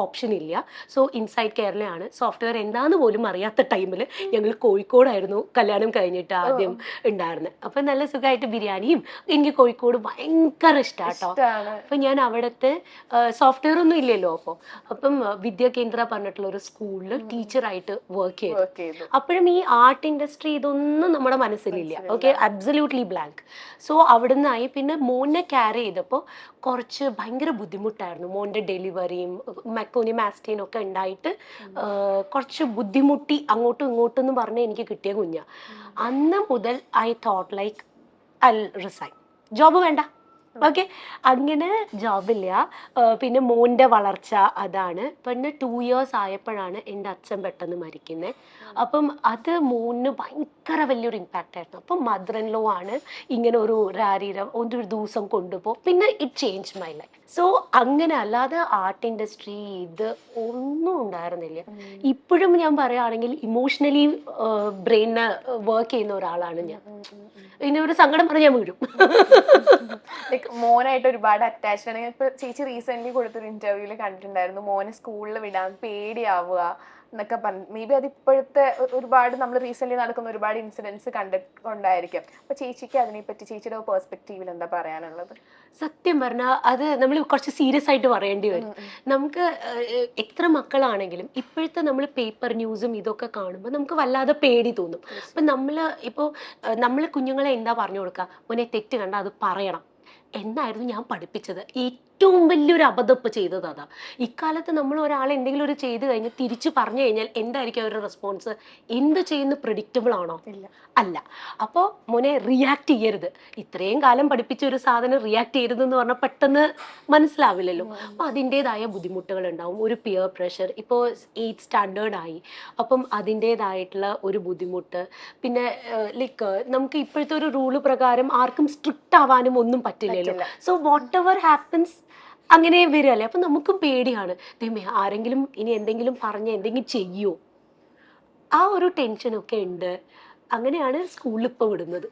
Speaker 1: ഓപ്ഷൻ ഇല്ല. So inside കേരളയാണ്. സോഫ്റ്റ്വെയർ എന്താന്ന് പോലും അറിയാത്ത ടൈമിൽ ഞങ്ങൾ കോഴിക്കോടായിരുന്നു കല്യാണം കഴിഞ്ഞിട്ട് ആദ്യം ഉണ്ടായിരുന്നത്. അപ്പം നല്ല സുഖമായിട്ട് ബിരിയാണിയും എനിക്ക് കോഴിക്കോട് ഭയങ്കര ഇഷ്ടാട്ടോ. അപ്പം ഞാൻ അവിടുത്തെ സോഫ്റ്റ്വെയർ ഒന്നും ഇല്ലല്ലോ. അപ്പം വിദ്യാകേന്ദ്ര പറഞ്ഞിട്ടുള്ള ഒരു സ്കൂളിൽ ടീച്ചറായിട്ട് വർക്ക് ചെയ്തു. അപ്പോഴും ഈ ആർട്ട് ഇൻഡസ്ട്രി ഇതൊന്നും നമ്മുടെ മനസ്സിലില്ല. Okay, absolutely blank. സോ അവിടുന്നായി പിന്നെ മോനെ ക്യാരി ചെയ്തപ്പോൾ കുറച്ച് ഭയങ്കര ബുദ്ധിമുട്ടായിരുന്നു. മോൻ്റെ ഡെലിവറിയും മെക്കോനി മാസ്റ്റീനും ഒക്കെ ഉണ്ടായിട്ട് കുറച്ച് ബുദ്ധിമുട്ടി അങ്ങോട്ടും ഇങ്ങോട്ടും എന്ന് പറഞ്ഞ് എനിക്ക് കിട്ടിയ കുഞ്ഞാ. അന്ന് മുതൽ I thought like I resign, job വേണ്ട. ഓക്കെ, അങ്ങനെ ജോബില്ല. പിന്നെ മോൻ്റെ വളർച്ച അതാണ്. പിന്നെ 2 years ആയപ്പോഴാണ് എൻ്റെ അച്ഛൻ പെട്ടെന്ന് മരിക്കുന്നത്. അപ്പം അത് മോന് ഭയങ്കര വലിയൊരു ഇമ്പാക്റ്റ് ആയിരുന്നു. അപ്പം മദർ ഇൻ ലോ ആണ് ഇങ്ങനെ ഒരു രാരീരം ഒരു ദിവസം കൊണ്ടുപോകും. പിന്നെ it change my life. So അങ്ങനെ അല്ലാതെ ആർട്ട് ഇൻഡസ്ട്രി ഇത് ഒന്നും ഉണ്ടായിരുന്നില്ല. ഇപ്പോഴും ഞാൻ പറയുകയാണെങ്കിൽ ഇമോഷണലി ബ്രെയിന് വർക്ക് ചെയ്യുന്ന ഒരാളാണ് ഞാൻ. പിന്നെ ഒരു സങ്കടം പറഞ്ഞാൽ ഞാൻ വീഴും.
Speaker 3: മോനായിട്ട് ഒരുപാട് അറ്റാച്ച്ഡ് ആണ്. ഇപ്പൊ ചേച്ചി റീസെന്റ് കൊടുത്തൊരു ഇന്റർവ്യൂല് കണ്ടിട്ടുണ്ടായിരുന്നു, മോനെ സ്കൂളിൽ വിടാൻ പേടിയാവുക എന്നൊക്കെ പറഞ്ഞു. മേ ബി അത് ഇപ്പോഴത്തെ ഒരുപാട് നമ്മൾ റീസെന്റ് നടക്കുന്ന ഒരുപാട് ഇൻസിഡൻസ് കണ്ടിട്ടുണ്ടായിരിക്കും. അപ്പൊ ചേച്ചിക്ക് അതിനെപ്പറ്റി ചേച്ചിയുടെ പെർസ്പെക്റ്റീവിൽ എന്താ പറയാനുള്ളത്?
Speaker 1: സത്യം പറഞ്ഞാൽ അത് നമ്മൾ കുറച്ച് സീരിയസ് ആയിട്ട് പറയേണ്ടി വരും. നമുക്ക് എത്ര മക്കളാണെങ്കിലും ഇപ്പോഴത്തെ നമ്മൾ പേപ്പർ ന്യൂസും ഇതൊക്കെ കാണുമ്പോൾ നമുക്ക് വല്ലാതെ പേടി തോന്നും. അപ്പം നമ്മൾ കുഞ്ഞുങ്ങളെ എന്താ പറഞ്ഞു കൊടുക്കുക, മോനെ തെറ്റ് കണ്ട അത് പറയണം എന്നായിരുന്നു ഞാൻ പഠിപ്പിച്ചത്. ഏറ്റവും വലിയൊരു അബദ്ധം ഇപ്പോൾ ചെയ്തത് അതാ. ഇക്കാലത്ത് നമ്മൾ ഒരാളെ എന്തെങ്കിലും ഒരു ചെയ്ത് കഴിഞ്ഞ് തിരിച്ചു പറഞ്ഞു കഴിഞ്ഞാൽ എന്തായിരിക്കും അവരുടെ റെസ്പോൺസ്? എന്ത് ചെയ്യുന്ന പ്രിഡിക്റ്റബിൾ ആണോ? അല്ല. അപ്പോൾ മോനെ റിയാക്ട് ചെയ്യരുത്. ഇത്രയും കാലം പഠിപ്പിച്ച ഒരു സാധനം റിയാക്ട് ചെയ്യരുതെന്ന് പറഞ്ഞാൽ പെട്ടെന്ന് മനസ്സിലാവില്ലല്ലോ. അപ്പോൾ അതിൻ്റെതായ ബുദ്ധിമുട്ടുകൾ ഉണ്ടാവും. ഒരു പിയർ പ്രഷർ, ഇപ്പോൾ 8th സ്റ്റാൻഡേർഡ് ആയി, അപ്പം അതിൻ്റെതായിട്ടുള്ള ഒരു ബുദ്ധിമുട്ട്. പിന്നെ ലൈക്ക് നമുക്ക് ഇപ്പോഴത്തെ ഒരു റൂള് പ്രകാരം ആർക്കും സ്ട്രിക്റ്റ് ആവാനും ഒന്നും പറ്റില്ലല്ലോ. സോ വാട്ട് എവർ ഹാപ്പൻസ് അങ്ങനെ വരികയല്ലേ. അപ്പം നമുക്കും പേടിയാണ്, ദൈവമേ ആരെങ്കിലും ഇനി എന്തെങ്കിലും പറഞ്ഞ് എന്തെങ്കിലും ചെയ്യുമോ, ആ ഒരു ടെൻഷനൊക്കെ ഉണ്ട്. അങ്ങനെയാണ് സ്കൂളിൽ ഇപ്പോൾ വിടുന്നത്.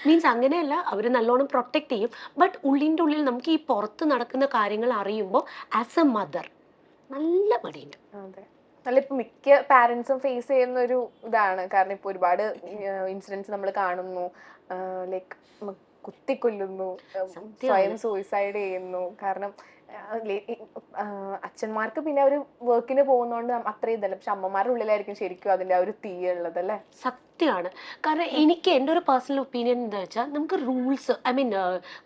Speaker 1: മീൻസ് അങ്ങനെയല്ല, അവർ നല്ലോണം പ്രൊട്ടക്ട് ചെയ്യും. ബട്ട് ഉള്ളിൻ്റെ ഉള്ളിൽ നമുക്ക് ഈ പുറത്ത് നടക്കുന്ന കാര്യങ്ങൾ അറിയുമ്പോൾ ആസ് എ മദർ നല്ല മടിയുണ്ട്.
Speaker 3: അതെ, അല്ല ഇപ്പൊ മിക്ക പാരന്റ്സും ഫേസ് ചെയ്യുന്ന ഒരു ഇതാണ്. കാരണം ഇപ്പൊ ഒരുപാട് ഇൻസിഡൻസ് നമ്മൾ കാണുന്നു, ലൈക്ക് കുത്തിക്കൊല്ലുന്നു, സ്വയം സൂയിസൈഡ് ചെയ്യുന്നു. കാരണം അച്ഛന്മാർക്ക് പിന്നെ അവര് വർക്കിന് പോകുന്നോണ്ട് അത്രയും ഇതല്ല, പക്ഷെ അമ്മമാരുടെ ഉള്ളിലായിരിക്കും ശരിക്കും അതിന്റെ ആ ഒരു തീ ഉള്ളത് അല്ലേ?
Speaker 1: സത്യമാണ്. കാരണം എനിക്ക് എൻ്റെ ഒരു പേഴ്സണൽ ഒപ്പീനിയൻ എന്താ വെച്ചാൽ നമുക്ക് റൂൾസ്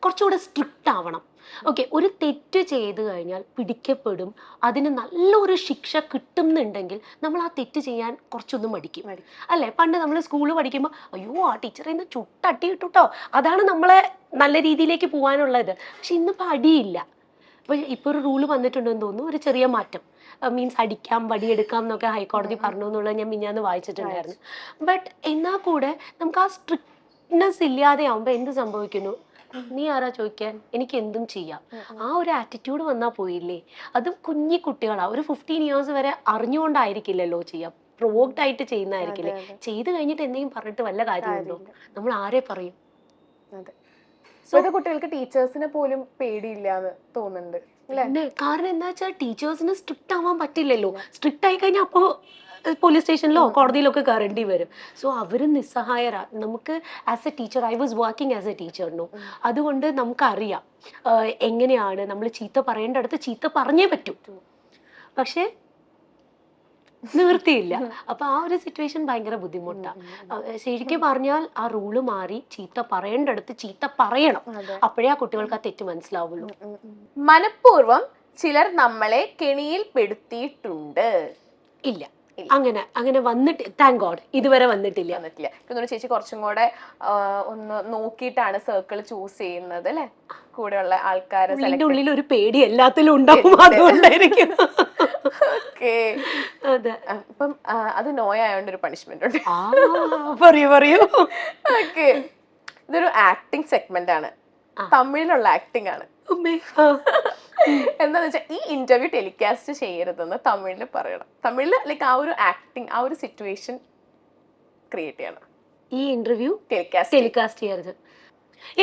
Speaker 1: കുറച്ചുകൂടെ സ്ട്രിക്റ്റ് ആവണം. ഓക്കെ, ഒരു തെറ്റ് ചെയ്ത് കഴിഞ്ഞാൽ പിടിക്കപ്പെടും, അതിന് നല്ലൊരു ശിക്ഷ കിട്ടുന്നുണ്ടെങ്കിൽ നമ്മൾ ആ തെറ്റ് ചെയ്യാൻ കുറച്ചൊന്നും മടിക്കും അല്ലേ? പണ്ട് നമ്മൾ സ്കൂളിൽ പഠിക്കുമ്പോൾ അയ്യോ ആ ടീച്ചറെ ഇന്ന് ചുട്ടട്ടി ഇട്ടുട്ടോ, അതാണ് നമ്മളെ നല്ല രീതിയിലേക്ക് പോകാനുള്ളത്. പക്ഷെ ഇന്നിപ്പോൾ അടിയില്ല. ഇപ്പോൾ ഒരു റൂള് വന്നിട്ടുണ്ടെന്ന് തോന്നുന്നു, ഒരു ചെറിയ മാറ്റം. മീൻസ് അടിക്കാം, വടിയെടുക്കാം എന്നൊക്കെ ഹൈക്കോടതി പറഞ്ഞു എന്നുള്ളത് ഞാൻ മിഞ്ഞാന്ന് വായിച്ചിട്ടുണ്ടായിരുന്നു. ബട്ട് എന്നാൽ കൂടെ നമുക്ക് ആ സ്ട്രിക്ട്നെസ് ഇല്ലാതെ ആവുമ്പോൾ എന്ത് സംഭവിക്കുന്നു? നീ ആരാ ചോദിക്കാൻ, എനിക്ക് എന്തും ചെയ്യാം, ആ ഒരു ആറ്റിറ്റ്യൂഡ് വന്നാൽ പോയില്ലേ? അതും കുഞ്ഞി കുട്ടികളാ, ഒരു 15 years വരെ അറിഞ്ഞുകൊണ്ടായിരിക്കില്ലല്ലോ ചെയ്യാം, പ്രൊവോക്ഡ് ആയിട്ട് ചെയ്യുന്നതായിരിക്കില്ലേ. ചെയ്ത് കഴിഞ്ഞിട്ട് എന്തെങ്കിലും പറഞ്ഞിട്ട് വല്ല കാര്യമുണ്ടോ? നമ്മൾ ആരെ പറയും?
Speaker 3: ഇപ്പോഴത്തെ കുട്ടികൾക്ക് ടീച്ചേഴ്സിനെ പോലും പേടിയില്ലാന്ന് തോന്നുന്നുണ്ട്.
Speaker 1: കാരണം എന്താ വെച്ചാൽ ടീച്ചേഴ്സിന് സ്ട്രിക്റ്റ് ആവാൻ പറ്റില്ലല്ലോ. സ്ട്രിക്റ്റ് ആയി കഴിഞ്ഞാൽ അപ്പോൾ പോലീസ് സ്റ്റേഷനിലോ കോടതിയിലൊക്കെ കയറേണ്ടി വരും. സോ അവർ നിസ്സഹായരാ. നമുക്ക് as a teacher, I was working as a ടീച്ചറിനോ, അതുകൊണ്ട് നമുക്കറിയാം എങ്ങനെയാണ് നമ്മൾ ചീത്ത പറയേണ്ടടുത്ത് ചീത്ത പറഞ്ഞേ പറ്റൂ. പക്ഷേ നിവൃത്തിയില്ല. അപ്പൊ ആ ഒരു സിറ്റുവേഷൻ ഭയങ്കര ബുദ്ധിമുട്ടാണ്. ശരിക്കും പറഞ്ഞാൽ ആ റൂള് മാറി ചീത്ത പറയേണ്ടടുത്ത് ചീത്ത പറയണം. അപ്പോഴേ ആ കുട്ടികൾക്ക് ആ തെറ്റ് മനസ്സിലാവുള്ളൂ.
Speaker 3: മനഃപൂർവ്വം ചിലർ നമ്മളെ കെണിയിൽ പെടുത്തിയിട്ടുണ്ട്.
Speaker 1: ഇല്ല, അങ്ങനെ വന്നിട്ട് താങ്ക് ഗോഡ് ഇതുവരെ വന്നിട്ടില്ല.
Speaker 3: ചേച്ചി കുറച്ചും കൂടെ ഒന്ന് നോക്കിയിട്ടാണ് സർക്കിൾ ചൂസ് ചെയ്യുന്നത് അല്ലെ? കൂടെയുള്ള ആൾക്കാരെ
Speaker 1: ഉള്ളിൽ ഒരു പേടി എല്ലാത്തിലും ഉണ്ടാവും, അതുകൊണ്ടായിരിക്കും.
Speaker 3: അപ്പം അത് നോയായോണ്ട് ഒരു പണിഷ്മെന്റ് ഉണ്ട്.
Speaker 1: പറയൂ.
Speaker 3: ഓക്കെ, ഇതൊരു ആക്ടിങ് സെഗ്മെന്റ് ആണ്, തമിഴിലുള്ള ആക്ടിങ് ആണ്. എന്താന്ന് വെച്ചാൽ ഈ ഇന്റർവ്യൂ ടെലികാസ്റ്റ് ചെയ്യരുതെന്ന് തമിഴില് പറയണം. തമിഴില് ലൈക്ക് ആ ഒരു ആക്ടിങ്, ആ ഒരു സിറ്റുവേഷൻ ക്രിയേറ്റ് ചെയ്യണം.
Speaker 1: ഈ ഇന്റർവ്യൂ டெலிகாஸ்ட் செய்யறது.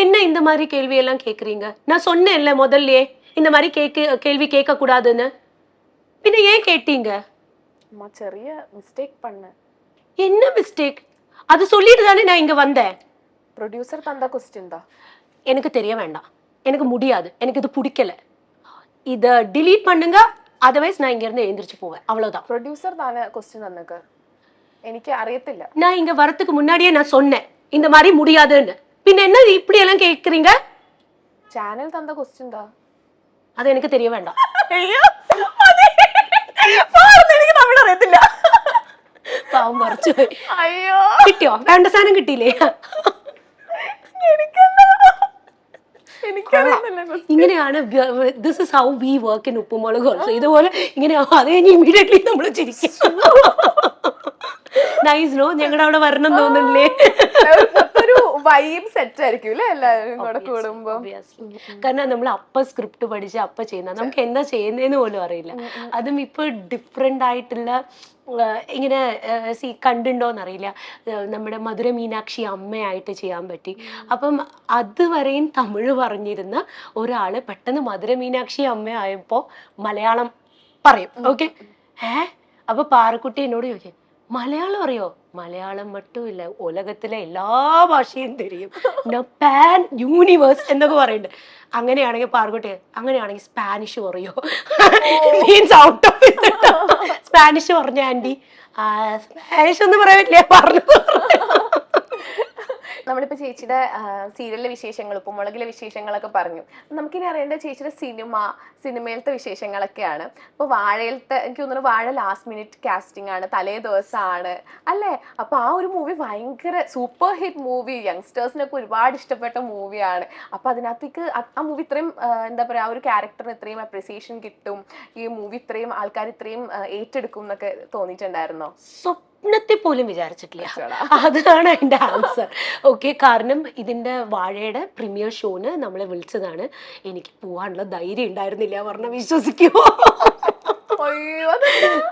Speaker 1: என்ன இந்த மாதிரி கேள்வி எல்லாம் கேக்குறீங்க? நான் சொன்னேன்ல முதல்லயே இந்த மாதிரி கேள்வி கேட்க கூடாதுன்னு. பின்ன ஏன் கேட்டீங்க?
Speaker 3: அம்மா ചെറിയ மிஸ்டேக் பண்ண.
Speaker 1: என்ன மிஸ்டேக்? அது சொல்லிட்டு தானே நான் இங்க வந்தேன்.
Speaker 3: ப்ரொடியூசர் தந்த क्वेश्चन தான்
Speaker 1: எனக்கு தெரிய வேண்டாம், எனக்கு முடியாது, எனக்கு இது பிடிக்கல, இத delete பண்ணுங்க, otherwise நான் இங்க இருந்து எழுந்திருச்சு போவேன், அவ்வளவுதான்.
Speaker 3: ப்ரொடியூசர் தானே क्वेश्चन தந்தக்கு, எனக்கு അറിയത്തില്ല.
Speaker 1: நான் இங்க வரதுக்கு முன்னாடியே நான் சொன்னேன் இந்த மாதிரி முடியாதுன்னு. பின்ன என்ன இப்படி எல்லாம் கேக்குறீங்க?
Speaker 3: சேனல் தந்த क्वेश्चन தான்,
Speaker 1: அது எனக்கு தெரிய வேண்டாம்.
Speaker 3: ஐயோ എനിക്ക് തമിഴ് അറിയത്തില്ല.
Speaker 1: പാവം പറിച്ചു പോയി.
Speaker 3: അയ്യോ,
Speaker 1: കിട്ടിയോ? വേണ്ട സാധനം കിട്ടിയില്ലേ? ഇങ്ങനെയാണ് this is how we work in Uppumulak also. ഇതുപോലെ ഇങ്ങനെ അത് കഴിഞ്ഞ് ഇമ്മീഡിയറ്റ്ലി നമ്മൾ ചിരിക്കും. നൈസ് നോ, ഞങ്ങളുടെ അവിടെ വരണം തോന്നുന്നില്ലേ?
Speaker 3: ഒരു വൈബ് സെറ്റ് ആയിരിക്കും അല്ലേ എല്ലാവരും കൂടെ കൂടുമ്പോ.
Speaker 1: കാരണം നമ്മൾ അപ്പ സ്ക്രിപ്റ്റ് പഠിച്ച് അപ്പ ചെയ്യുന്ന, നമുക്ക് എന്താ ചെയ്യുന്നതെന്ന് പോലും അറിയില്ല. അതും ഇപ്പൊ ഡിഫറെന്റ് ആയിട്ടുള്ള ഇങ്ങനെ കണ്ടുണ്ടോന്നറിയില്ല, നമ്മുടെ മധുര മീനാക്ഷി അമ്മയായിട്ട് ചെയ്യാൻ പറ്റി. അപ്പം അതുവരെയും തമിഴ് പറഞ്ഞിരുന്ന ഒരാള് പെട്ടെന്ന് മധുര മീനാക്ഷി അമ്മയായപ്പോ മലയാളം പറയും. ഓക്കെ, അപ്പൊ പാറക്കുട്ടി എന്നോട് ചോദിക്കും, മലയാളം അറിയോ? മലയാളം മറ്റുമില്ല, ഉലകത്തിലെ എല്ലാ ഭാഷയും തരും, പാൻ യൂണിവേഴ്സ് എന്നൊക്കെ പറയുന്നുണ്ട്. അങ്ങനെയാണെങ്കിൽ പാർക്കുട്ടി, അങ്ങനെയാണെങ്കിൽ സ്പാനിഷ് പറയോ? മീൻസ് ഔട്ട് ഓഫ് സ്പാനിഷ് പറഞ്ഞ ആന്റി, സ്പാനിഷ് ഒന്നും പറയാൻ പറ്റില്ല, പറഞ്ഞു.
Speaker 3: നമ്മളിപ്പോ ചേച്ചിയുടെ സീരിയലിലെ വിശേഷങ്ങൾ, ഉപ്പുമുളകിലെ വിശേഷങ്ങളൊക്കെ പറഞ്ഞു. നമുക്കിനി അറിയേണ്ട ചേച്ചിയുടെ സിനിമയിലത്തെ വിശേഷങ്ങളൊക്കെയാണ്. അപ്പൊ വാഴയിലത്തെ എനിക്ക് തോന്നുന്നു വാഴ ലാസ്റ്റ് മിനിറ്റ് കാസ്റ്റിംഗ് ആണ്, തലേ ദിവസമാണ് അല്ലേ? അപ്പൊ ആ ഒരു മൂവി ഭയങ്കര സൂപ്പർ ഹിറ്റ് മൂവി, യങ്സ്റ്റേഴ്സിനൊക്കെ ഒരുപാട് ഇഷ്ടപ്പെട്ട മൂവിയാണ്. അപ്പൊ അതിനകത്തേക്ക് ആ മൂവി ഇത്രയും എന്താ പറയാ, ആ ഒരു ക്യാരക്ടറിന് ഇത്രയും അപ്രിസിയേഷൻ കിട്ടും, ഈ മൂവി ഇത്രയും ആൾക്കാർ ഇത്രയും ഏറ്റെടുക്കും എന്നൊക്കെ തോന്നിയിട്ടുണ്ടായിരുന്നോ?
Speaker 1: സ്വപ്നത്തിൽ പോലും വിചാരിച്ചിട്ടില്ല. അതാണ് അതിന്റെ ആൻസർ. ഓക്കെ, കാരണം ഇതിന്റെ വാഴയുടെ പ്രീമിയർ ഷോന് നമ്മളെ വിളിച്ചതാണ്. എനിക്ക് പോവാനുള്ള ധൈര്യം ഉണ്ടായിരുന്നില്ല പറഞ്ഞ, വിശ്വസിക്കുമോ?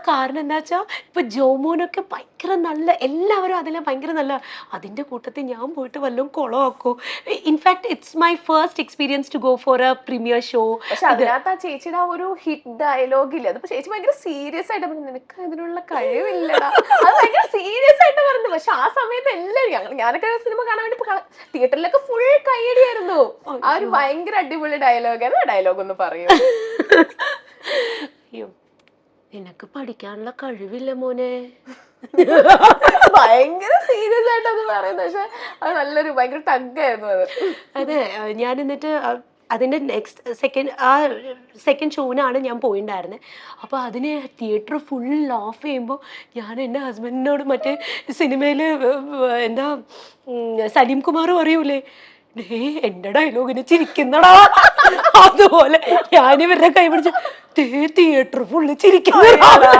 Speaker 1: കാരണം എന്താ വെച്ചാ ഇപ്പൊ ജോമോനൊക്കെ ഭയങ്കര നല്ല, എല്ലാവരും അതിലെ ഭയങ്കര നല്ല, അതിന്റെ കൂട്ടത്തിൽ ഞാൻ പോയിട്ട് വല്ലതും കുളമാക്കോ? In fact it's my first experience to go for a premiere show.
Speaker 3: പക്ഷെ അതിനകത്ത് ആ ചേച്ചിയുടെ ആ ഒരു ഹിറ്റ് ഡയലോഗ് ഇല്ല, അതിപ്പോ ചേച്ചി ഭയങ്കര സീരിയസ് ആയിട്ട് പറഞ്ഞു, നിനക്ക് അതിനുള്ള കഴിവില്ലടാ, അത് ഭയങ്കര സീരിയസ് ആയിട്ട് പറഞ്ഞു. പക്ഷെ ആ സമയത്ത് എല്ലാവരും, ഞാനൊക്കെ സിനിമ കാണാൻ വേണ്ടി തിയേറ്ററിലൊക്കെ ഫുൾ കൈയടിയായിരുന്നു. ആ ഒരു ഭയങ്കര അടിപൊളി ഡയലോഗ്. ഡയലോഗ് ഒന്ന് പറയൂ.
Speaker 1: അയ്യോ, നിനക്ക് പഠിക്കാനുള്ള കഴിവില്ല മോനെ.
Speaker 3: ഭയങ്കര സീരിയസ് ആയിട്ട് അത് പറയുന്നത്, പക്ഷെ അത് നല്ലൊരു ഭയങ്കര ടഗ്ഗായിരുന്നു അത്.
Speaker 1: അതെ, ഞാൻ എന്നിട്ട് അതിൻ്റെ സെക്കൻഡ് ഷോനാണ് ഞാൻ പോയിണ്ടായിരുന്നത്. അപ്പോൾ അതിന് തിയേറ്റർ ഫുൾ ഓഫ് ചെയ്യുമ്പോൾ ഞാൻ എൻ്റെ ഹസ്ബൻഡിനോട് മറ്റേ സിനിമയിൽ എന്താ സലീം കുമാർ പറയൂലേ, ഡേ എൻ്റെ ഡയലോഗിന് ചിരിക്കുന്നടാ, അതുപോലെ ഞാനിവരുടെ കൈ പിടിച്ച് തിയേറ്റർ ഫുള്ള് ചിരിക്കുന്നതാ.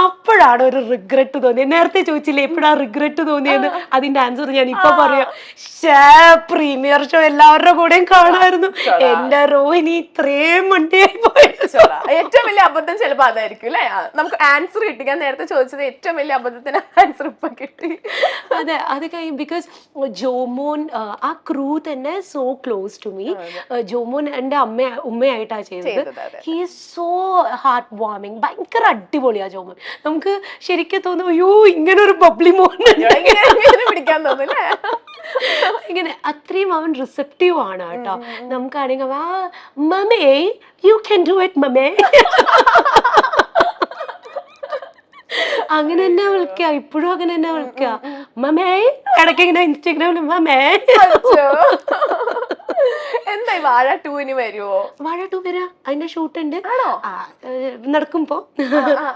Speaker 1: അപ്പോഴാണ് ഒരു റിഗ്രറ്റ് തോന്നിയത്. നേരത്തെ ചോദിച്ചില്ലേ എപ്പോഴാ റിഗ്രറ്റ് തോന്നിയെന്ന്, അതിന്റെ ആൻസർ ഞാൻ ഇപ്പൊ പറയാം. പ്രീമിയർ ഷോ എല്ലാവരുടെ കൂടെയും കാണായിരുന്നു, എന്റെ റോഹിനി ഇത്രയും മണ്ടിയായി പോയി.
Speaker 3: ഏറ്റവും വലിയ അബദ്ധം ചിലപ്പോ അതായിരിക്കും അല്ലെ, നമുക്ക് ആൻസർ കിട്ടി. ഞാൻ നേരത്തെ ചോദിച്ചത് ഏറ്റവും വലിയ അബദ്ധത്തിന് ആൻസർ ഇപ്പൊ കിട്ടി.
Speaker 1: അതെ, അത് കഴിഞ്ഞു. ബിക്കോസ് ജോമോൻ ആ ക്രൂ തന്നെ so close to me. Jomon എന്റെ ഉമ്മയായിട്ടാ ചെയ്തത്. He is so heart warming, ഭയങ്കര അടിപൊളിയാ ജോമോൻ. നമുക്ക് ശരിക്കും തോന്നും അയ്യോ ഇങ്ങനെ ഒരു ബബ്ലി മോൻ
Speaker 3: പിടിക്കാൻ തോന്നുന്നു.
Speaker 1: ഇങ്ങനെ അത്രയും അവൻ റിസെപ്റ്റീവ് ആണ് കേട്ടോ. നമുക്കാണെങ്കിൽ മമേ യു ക്യാൻ ഡു ഇറ്റ് മമേ, അങ്ങനെ തന്നെ വിളിക്കുക. ഇപ്പോഴും അങ്ങനെ തന്നെ വിളിക്കുക മമേ. ഇടയ്ക്ക് ഇങ്ങനെ ഇൻസ്റ്റാഗ്രാമിൽ മമേ.
Speaker 3: എന്തായി വാഴ 2 വരുമോ?
Speaker 1: വാഴ 2 വരാം, അതിന്റെ ഷൂട്ട് ഉണ്ട് നടക്കുമ്പോ.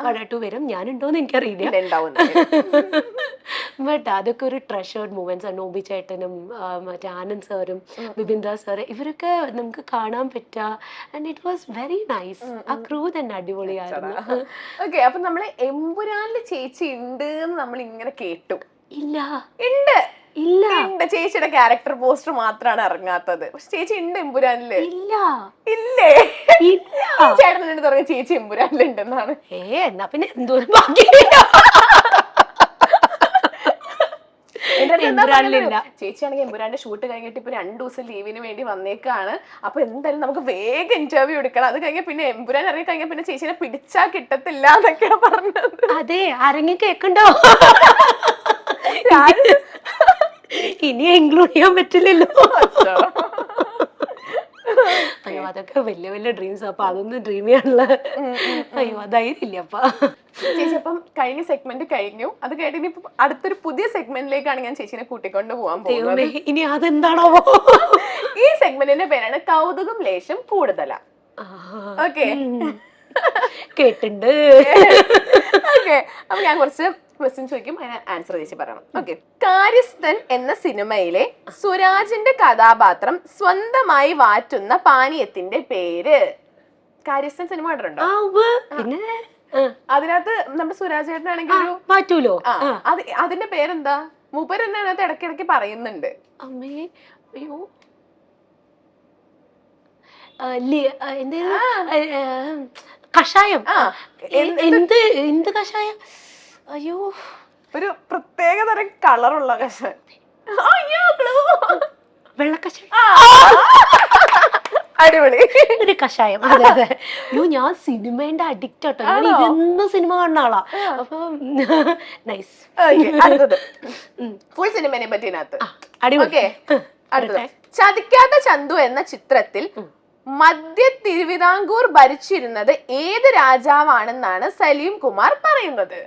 Speaker 1: വാഴ 2 വരും, ഞാനുണ്ടോന്ന് എനിക്കറിയില്ല. ബട്ട് അതൊക്കെ ഒരു ട്രഷേർഡ് മൂമെന്റ്സ് ആണ്. നോബി ചേട്ടനും മറ്റേ ആനന്ദ് സാറും ബിബിന്ദ്ര സാറ് ഇവരൊക്കെ നമുക്ക് കാണാൻ പറ്റുക. And it was very nice. ആ ക്രൂ തന്നെ അടിപൊളിയായിരുന്നു.
Speaker 3: ഓക്കെ, അപ്പൊ നമ്മള് എമ്പുരാനില് ചേച്ചി ഉണ്ട് എന്ന് നമ്മൾ ഇങ്ങനെ കേട്ടു.
Speaker 1: ഇല്ല,
Speaker 3: ഉണ്ട്
Speaker 1: ഇല്ല,
Speaker 3: ചേച്ചിയുടെ ക്യാരക്ടർ പോസ്റ്റർ മാത്രമാണ് ഇറങ്ങാത്തത്. പക്ഷെ ചേച്ചി ഉണ്ട് എമ്പുരാനില്.
Speaker 1: ഇല്ല,
Speaker 3: ഇല്ലേ?
Speaker 1: ഇല്ല.
Speaker 3: ചേട്ടൻ എന്നോട് പറഞ്ഞ ചേച്ചി എമ്പുരാനിലുണ്ടെന്നാണ്.
Speaker 1: എന്നാ പിന്നെ എന്തോരം ബാക്കി.
Speaker 3: ചേച്ചിയാണെങ്കിൽ എമ്പുരാന്റെ ഷൂട്ട് കഴിഞ്ഞിട്ട് ഇപ്പൊ 2 ദിവസം ലീവിന് വേണ്ടി വന്നേക്കാണ്. അപ്പൊ എന്തായാലും നമുക്ക് വേഗം ഇന്റർവ്യൂ എടുക്കണം. അത് കഴിഞ്ഞ പിന്നെ എമ്പുരാൻ ഇറങ്ങി കഴിഞ്ഞാൽ പിന്നെ ചേച്ചിനെ പിടിച്ചാ കിട്ടത്തില്ല എന്നൊക്കെയാ പറഞ്ഞത്.
Speaker 1: അതെ, ആരെങ്കിലും കേക്കണ്ടോ? ഇനി ഇൻക്ലൂഡ് ചെയ്യാൻ പറ്റില്ലല്ലോ. അയ്യോ, അതൊക്കെ വലിയ വലിയ ഡ്രീംസ്. അപ്പൊ അതൊന്നും ഡ്രീം ചെയ്യാനുള്ള അയ്യോ ധൈര്യമില്ല അപ്പൊ.
Speaker 3: ചേച്ചി അപ്പം കഴിഞ്ഞ സെഗ്മെന്റ് കഴിഞ്ഞു. അത് കഴിഞ്ഞിട്ട് ഇപ്പൊ അടുത്തൊരു പുതിയ സെഗ്മെന്റിലേക്കാണ് ഞാൻ ചേച്ചിനെ കൂട്ടിക്കൊണ്ട് പോകാൻ പോകുന്നത്.
Speaker 1: ഇനി അതെന്താണോ?
Speaker 3: ഈ സെഗ്മെന്റിന്റെ പേരാണ് കൗതുകം ലേശം കൂടുതലാ. ഓക്കെ,
Speaker 1: കേട്ടിട്ടുണ്ട്.
Speaker 3: ഓക്കെ, അപ്പൊ ഞാൻ കുറച്ച് ക്വസ്റ്റ്യൻ ചോദിക്കും, അതിന് ആൻസർ ചേച്ചി പറയണം. ഓക്കെ, കാര്യസ്ഥൻ എന്ന സിനിമയിലെ സുരാജിന്റെ കഥാപാത്രം സ്വന്തമായി വാറ്റുന്ന പാനീയത്തിന്റെ പേര്. കാര്യസ്ഥൻ സിനിമ കണ്ടിട്ടുണ്ടോ?
Speaker 1: പിന്നെ
Speaker 3: അതിനകത്ത് നമ്മുടെ സുരാജ് ചേട്ടനാണെങ്കിൽ ഒരു
Speaker 1: മാറ്റൂലോ.
Speaker 3: അതിന്റെ പേരെന്താ? മൂപ്പര് തന്നെ അതിനകത്ത് ഇടയ്ക്കിടയ്ക്ക് പറയുന്നുണ്ട്.
Speaker 1: അമ്മേ, അയ്യോ കഷായം. എന്ത് കഷായം? അയ്യോ,
Speaker 3: ഒരു പ്രത്യേക തരം കളറുള്ള കഷായം.
Speaker 1: വെള്ളക്കഷായം.
Speaker 3: അടിപൊളി
Speaker 1: ഒരു കഷായം. അതെ അതെ. അയ്യോ, ഞാൻ സിനിമേന്റെ അഡിക്റ്റ് ആട്ടോ. ഞാൻ ഇതൊന്നും സിനിമ കാണുന്ന ആളാ. അപ്പൊ നൈസ്.
Speaker 3: അടുത്തത് ഫുൾ സിനിമനെ പറ്റി
Speaker 1: അടിപൊളി.
Speaker 3: അടുത്തത് ചതിക്കാത്ത ചന്തു എന്ന ചിത്രത്തിൽ മധ്യ തിരുവിതാംകൂർ ഭരിച്ചിരുന്നത് ഏത് രാജാവാണെന്നാണ് സലീം കുമാർ പറയുന്നത്?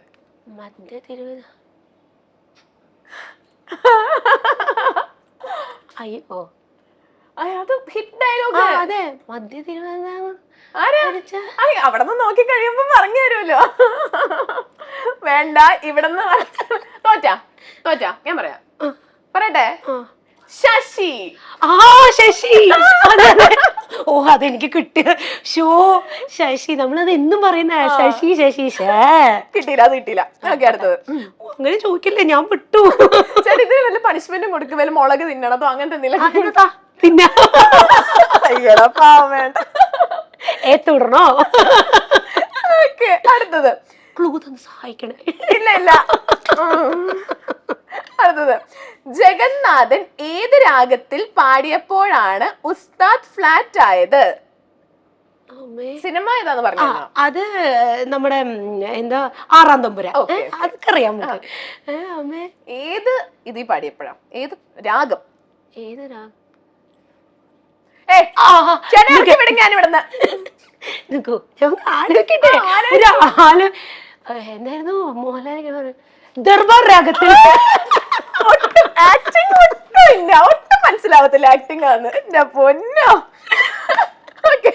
Speaker 1: മധ്യ തിരുവിതാംകൂർ. അയ്യോ,
Speaker 3: അത് ഹിറ്റ് ഡയലോഗ്.
Speaker 1: അതെ, മധ്യ തിരുവിതാംകൂർ.
Speaker 3: അവിടെ നിന്ന് നോക്കി കഴിയുമ്പോ പറഞ്ഞു തരുമല്ലോ. വേണ്ട, ഇവിടെ നിന്ന് തോറ്റാ ഞാൻ പറയാം. പറയട്ടെ, ശശി.
Speaker 1: ശശി. ഓ, അതെനിക്ക് കിട്ടിയ ഷോ ശശി. നമ്മളത് എന്നും പറയുന്ന ശശി ശശി.
Speaker 3: കിട്ടിയില്ല, അത് കിട്ടിയില്ല. ഓക്കെ, അടുത്തത്.
Speaker 1: അങ്ങനെ ചോദിക്കില്ലേ, ഞാൻ വിട്ടു.
Speaker 3: ചേട്ടാ, ഇതിന് വല്ല പണിഷ്മെന്റും കൊടുക്കും, വല്ല മുളക് തിന്നണതോ അങ്ങനത്തെ എന്തെങ്കിലും
Speaker 1: പിന്നെ തുടരണോ?
Speaker 3: ഓക്കെ, അടുത്തത്.
Speaker 1: ക്ലൂ തന്ന് സഹായിക്കണേ.
Speaker 3: ഇല്ല. അടുത്തത്, ജഗന്നാഥൻ ഏത് രാഗത്തിൽ പാടിയപ്പോഴാണ് ഉസ്താദ് ഫ്ലാറ്റ് ആയത്? സിനിമ ഏതാന്ന് പറഞ്ഞു.
Speaker 1: അത് നമ്മുടെ എന്താ 6-ാം തമ്പുരാൻ. അതൊക്കെ അറിയാം നമുക്ക്.
Speaker 3: ഏത് ഇതിൽ പാടിയപ്പോഴാ? ഏത് രാഗം?
Speaker 1: ഏത് രാഗം?
Speaker 3: ചേട്ടാ വിടും ഞാൻ ഇവിടുന്ന്.
Speaker 1: നിക്കൂ ഞാൻ ആലോചിക്കട്ടെ. ഒരു എന്തായിരുന്നു മോഹൻലാൽ ദർബാർ രാഗത്തിൽ
Speaker 3: ആക്ടിങ് ഒട്ടും മനസ്സിലാവത്തില്ല. ആക്ടിങ് ആണ് എന്റെ പൊന്നോ. ഓക്കെ